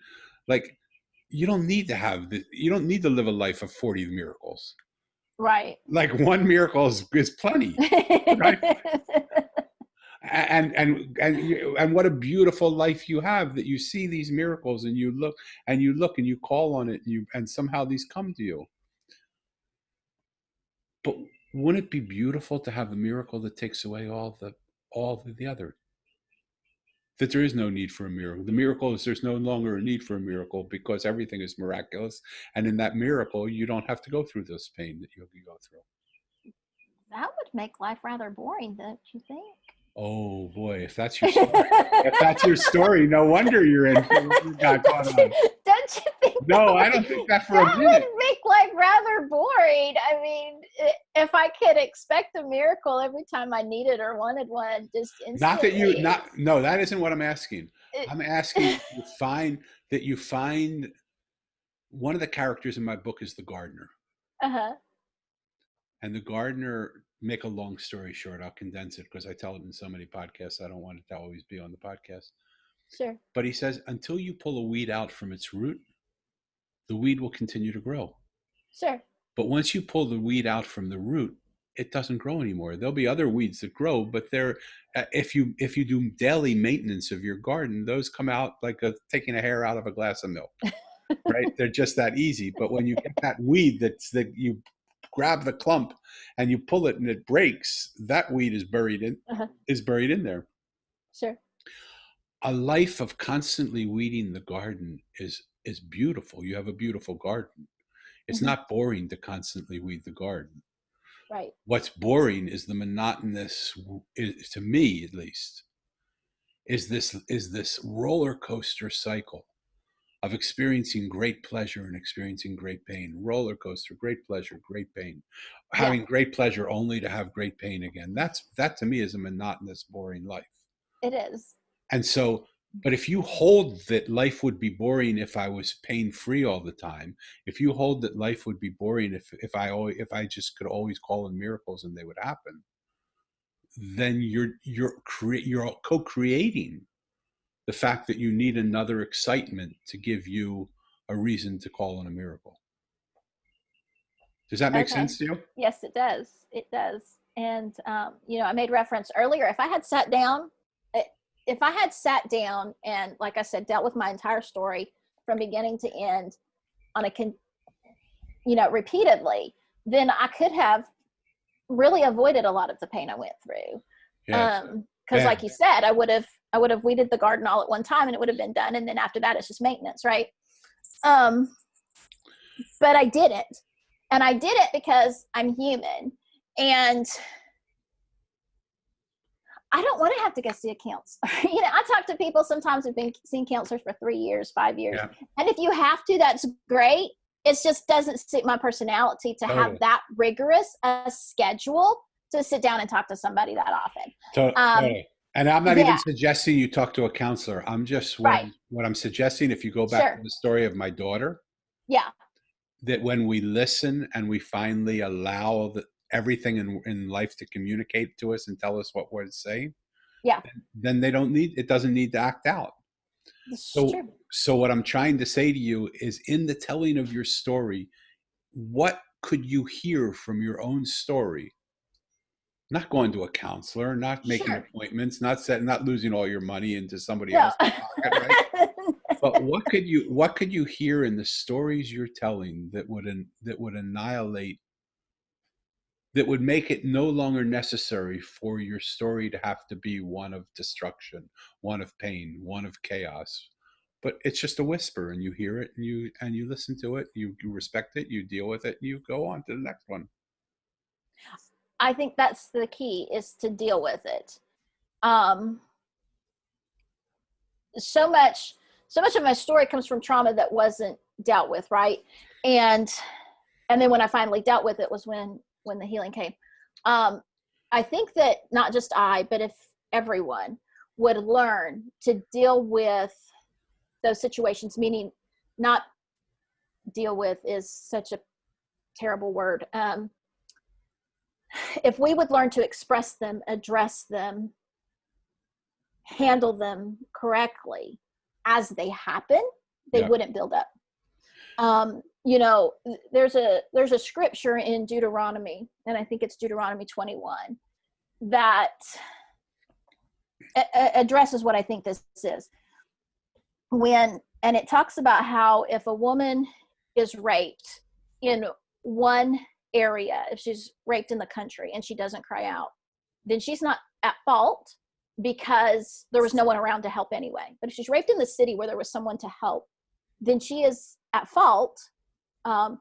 Like, you don't need to live a life of 40 miracles. Right. Like one miracle is plenty, right? And what a beautiful life you have that you see these miracles and you look and you call on it and somehow these come to you. But wouldn't it be beautiful to have a miracle that takes away all the other? That there is no need for a miracle. The miracle is there's no longer a need for a miracle because everything is miraculous. And in that miracle, you don't have to go through this pain that you go through. That would make life rather boring, don't you think? Oh boy, if that's your story, no wonder you got caught on. Don't you think? No, I don't think that for a minute. That would make life rather boring. I mean, if I could expect a miracle every time I needed or wanted one, just Not that you instantly. not no, that isn't what I'm asking. It, I'm asking that you find one of the characters in my book is the gardener. uh-huh. And the gardener, make a long story short, I'll condense it because I tell it in so many podcasts. I don't want it to always be on the podcast. Sure. But he says, until you pull a weed out from its root, the weed will continue to grow. Sure. But once you pull the weed out from the root, it doesn't grow anymore. There'll be other weeds that grow, but they're if you do daily maintenance of your garden, those come out like taking a hair out of a glass of milk, right? They're just that easy. But when you get that weed that you grab the clump and you pull it and it breaks, that weed is buried Uh-huh. in there. Sure. A life of constantly weeding the garden is beautiful. You have a beautiful garden. It's Mm-hmm. not boring to constantly weed the garden. Right. What's boring is the monotonous, to me at least, is this roller coaster cycle of experiencing great pleasure and experiencing great pain. Roller coaster, great pleasure, great pain. Yeah, Having great pleasure only to have great pain again. That to me is a monotonous, boring life. it is. And so, but if you hold that life would be boring if I was pain free all the time, if you hold that life would be boring if I just could always call in miracles and they would happen, then you're co-creating the fact that you need another excitement to give you a reason to call in a miracle. Does that make Okay. sense to you? Yes, it does. It does. And I made reference earlier. If I had sat down, and, like I said, dealt with my entire story from beginning to end on repeatedly, then I could have really avoided a lot of the pain I went through. Yes. Because, like you said, I would have weeded the garden all at one time, and it would have been done. And then after that, it's just maintenance, right? But I didn't. And I did it because I'm human. And I don't want to have to go see a counselor. I talk to people sometimes who've been seeing counselors for 3 years, 5 years. Yeah. And if you have to, that's great. It just doesn't suit my personality to have that rigorous a schedule to sit down and talk to somebody that often. Totally. And I'm not even suggesting you talk to a counselor. I'm just what I'm suggesting. If you go back to the story of my daughter, that when we listen and we finally allow everything in life to communicate to us and tell us what we're saying, then it doesn't need to act out. So what I'm trying to say to you is, in the telling of your story, what could you hear from your own story? Not going to a counselor, not making appointments, not losing all your money into somebody else's pocket, right? But what could you hear in the stories you're telling that would annihilate, that would make it no longer necessary for your story to have to be one of destruction, one of pain, one of chaos? But it's just a whisper, and you hear it, and you listen to it, you respect it, you deal with it, and you go on to the next one. I think that's the key, is to deal with it. So much of my story comes from trauma that wasn't dealt with, right? And then when I finally dealt with it was when the healing came. I think that not just but if everyone would learn to deal with those situations, meaning not deal with is such a terrible word. If we would learn to express them, address them, handle them correctly as they happen, they wouldn't build up. There's a scripture in Deuteronomy, and I think it's Deuteronomy 21, that addresses what I think this is. And it talks about how if a woman is raped in one area, if she's raped in the country and she doesn't cry out, then she's not at fault, because there was no one around to help anyway. But if she's raped in the city where there was someone to help, then she is at fault. Not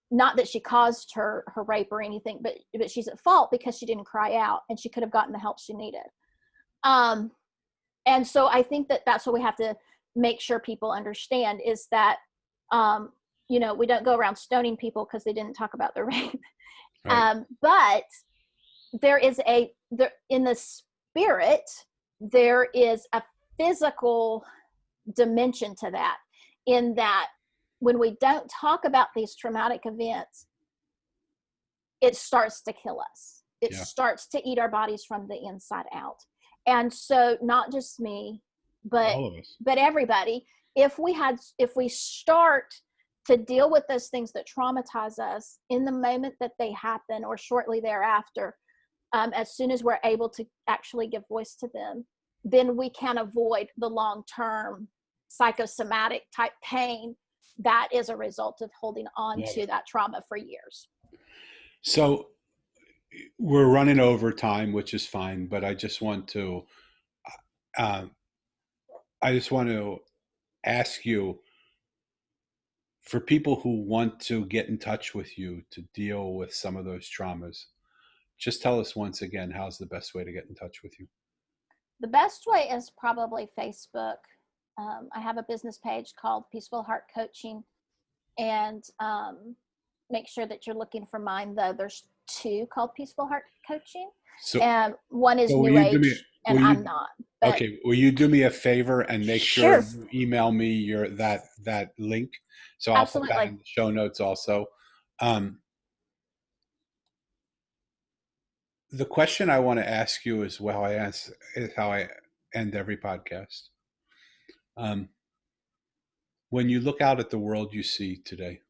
that she caused her rape or anything, but she's at fault because she didn't cry out, and she could have gotten the help she needed. And so I think that that's what we have to make sure people understand, is that you know, we don't go around stoning people because they didn't talk about their rape. Right. But there is in the spirit, there is a physical dimension to that, in that when we don't talk about these traumatic events, it starts to kill us. It starts to eat our bodies from the inside out. And so not just me, but All of us. but everybody, if we start to deal with those things that traumatize us in the moment that they happen or shortly thereafter, as soon as we're able to actually give voice to them, then we can avoid the long-term psychosomatic type pain that is a result of holding on to that trauma for years. So we're running over time, which is fine, but I just want to ask you, for people who want to get in touch with you to deal with some of those traumas, just tell us once again, how's the best way to get in touch with you? The best way is probably Facebook. I have a business page called Peaceful Heart Coaching, and make sure that you're looking for mine, though. There's two called Peaceful Heart Coaching, and one is New Age, and I'm not. Okay, will you do me a favor and make sure you email me that link? So I'll put that in the show notes also. The question I want to ask you is how I end every podcast. When you look out at the world you see today,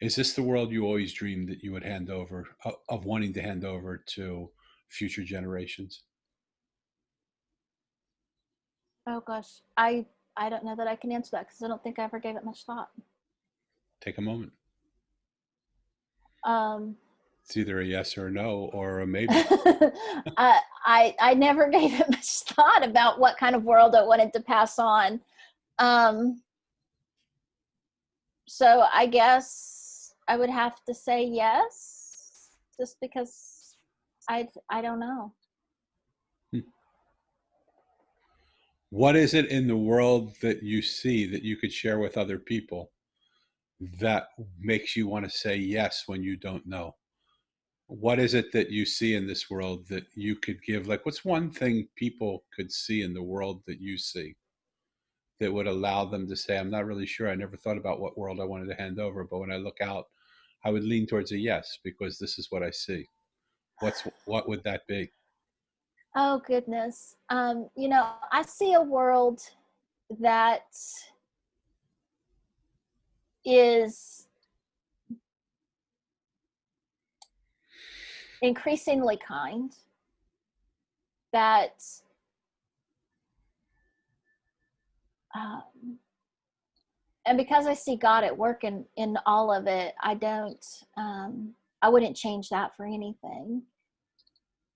is this the world you always dreamed that you would hand over, of wanting to hand over to future generations? Oh gosh, I don't know that I can answer that, because I don't think I ever gave it much thought. Take a moment. Um, It's either a yes or a no or a maybe. I never gave it much thought about what kind of world I wanted to pass on. So I guess I would have to say yes, just because I don't know. What is it in the world that you see that you could share with other people that makes you want to say yes when you don't know? What is it that you see in this world that you could give? Like, what's one thing people could see in the world that you see that would allow them to say, I'm not really sure. I never thought about what world I wanted to hand over, but when I look out, I would lean towards a yes, because this is what I see. What would that be? Oh goodness. You know, I see a world that is increasingly kind, that and because I see God at work in all of it, I wouldn't change that for anything.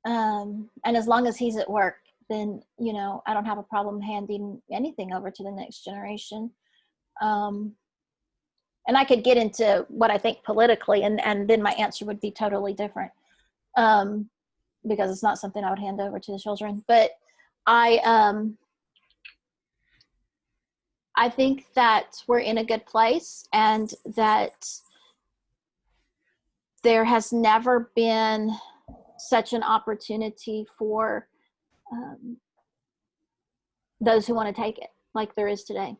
And as long as he's at work, then, you know, I don't have a problem handing anything over to the next generation. And I could get into what I think politically, and then my answer would be totally different, because it's not something I would hand over to the children. But I think that we're in a good place, and that there has never been such an opportunity for those who want to take it like there is today.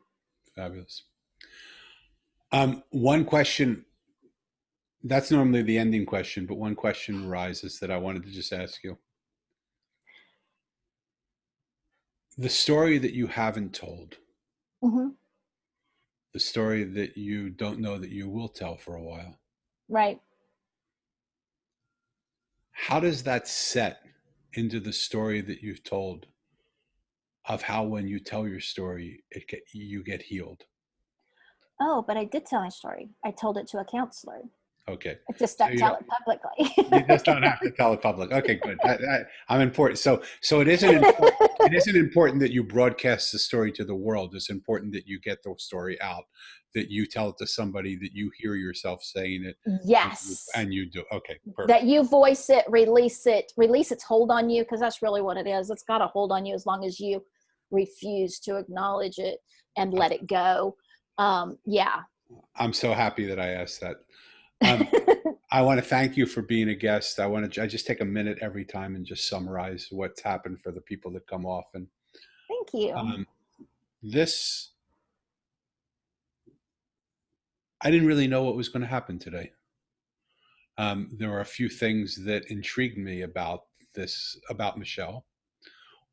Fabulous. One question, that's normally the ending question, but one question arises that I wanted to just ask you. The story that you haven't told, the story that you don't know that you will tell for a while. Right. How does that set into the story that you've told of how when you tell your story, you get healed? Oh, but I did tell my story. I told it to a counselor. Okay. I just don't tell it publicly. You just don't have to tell it public. Okay, good. I'm important. So it isn't important. It isn't important that you broadcast the story to the world. It's important that you get the story out, that you tell it to somebody, that you hear yourself saying it. Yes. And you do. Okay, perfect. That you voice it, release its hold on you, because that's really what it is. It's got a hold on you as long as you refuse to acknowledge it and let it go. Yeah. I'm so happy that I asked that. Um, I want to thank you for being a guest. I just take a minute every time and just summarize what's happened for the people that come off. And Thank you. um, this, I didn't really know what was going to happen today. There were a few things that intrigued me about about Michelle.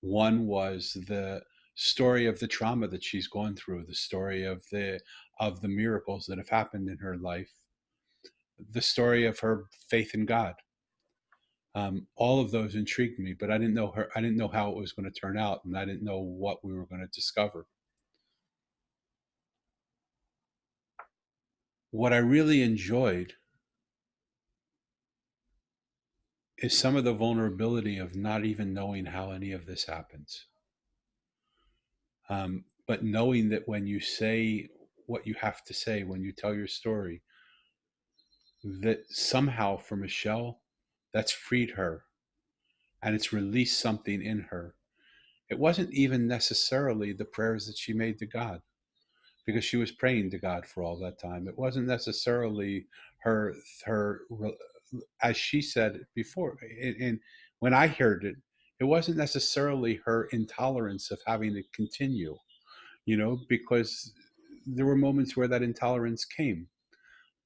One was the story of the trauma that she's gone through, the story of the miracles that have happened in her life, the story of her faith in God. All of those intrigued me, but I didn't know her. I didn't know how it was going to turn out, and I didn't know what we were going to discover. What I really enjoyed is some of the vulnerability of not even knowing how any of this happens. But knowing that when you say what you have to say, when you tell your story, that somehow for Michelle, that's freed her and it's released something in her. It wasn't even necessarily the prayers that she made to God, because she was praying to God for all that time. It wasn't necessarily her her as she said before. And when I heard it, it wasn't necessarily her intolerance of having to continue, because there were moments where that intolerance came.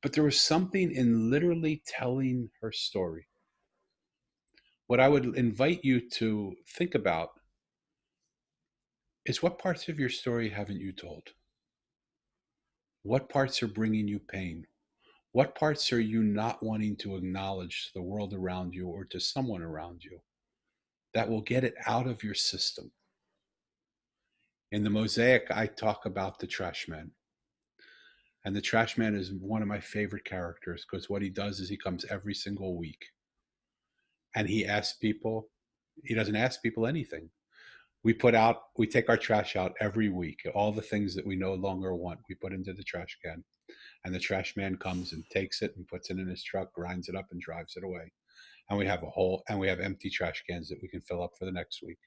But there was something in literally telling her story. What I would invite you to think about is, what parts of your story haven't you told? What parts are bringing you pain? What parts are you not wanting to acknowledge to the world around you or to someone around you that will get it out of your system? In the Mosaic, I talk about the Trashmen. And the Trashman is one of my favorite characters, because what he does is he comes every single week and he doesn't ask people anything. We take our trash out every week. All the things that we no longer want, we put into the trash can. And the trash man comes and takes it and puts it in his truck, grinds it up, and drives it away. And we have empty trash cans that we can fill up for the next week.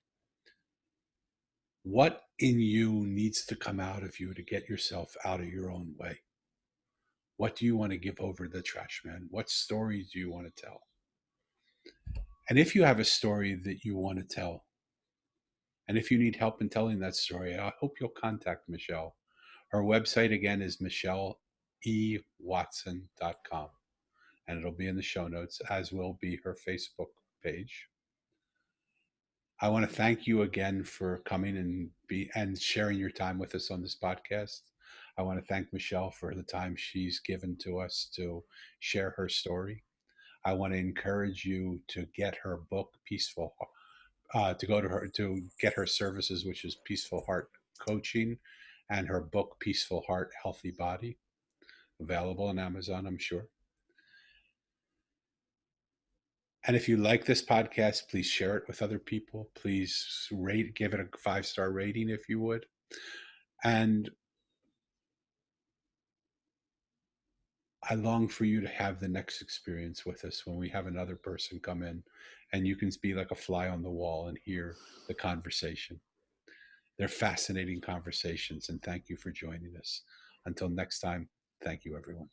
What in you needs to come out of you to get yourself out of your own way? What do you want to give over the trash man? What stories do you want to tell? And if you have a story that you want to tell, and if you need help in telling that story, I hope you'll contact Michelle. Her website again is michelleewatson.com, and it'll be in the show notes, as will be her Facebook page. I want to thank you again for coming and sharing your time with us on this podcast. I want to thank Michelle for the time she's given to us to share her story. I want to encourage you to get her book, to go to her to get her services, which is Peaceful Heart Coaching, and her book, Peaceful Heart, Healthy Body, available on Amazon, I'm sure. And if you like this podcast, please share it with other people. Please give it a 5-star rating if you would. And I long for you to have the next experience with us when we have another person come in and you can be like a fly on the wall and hear the conversation. They're fascinating conversations, and thank you for joining us. Until next time, thank you, everyone.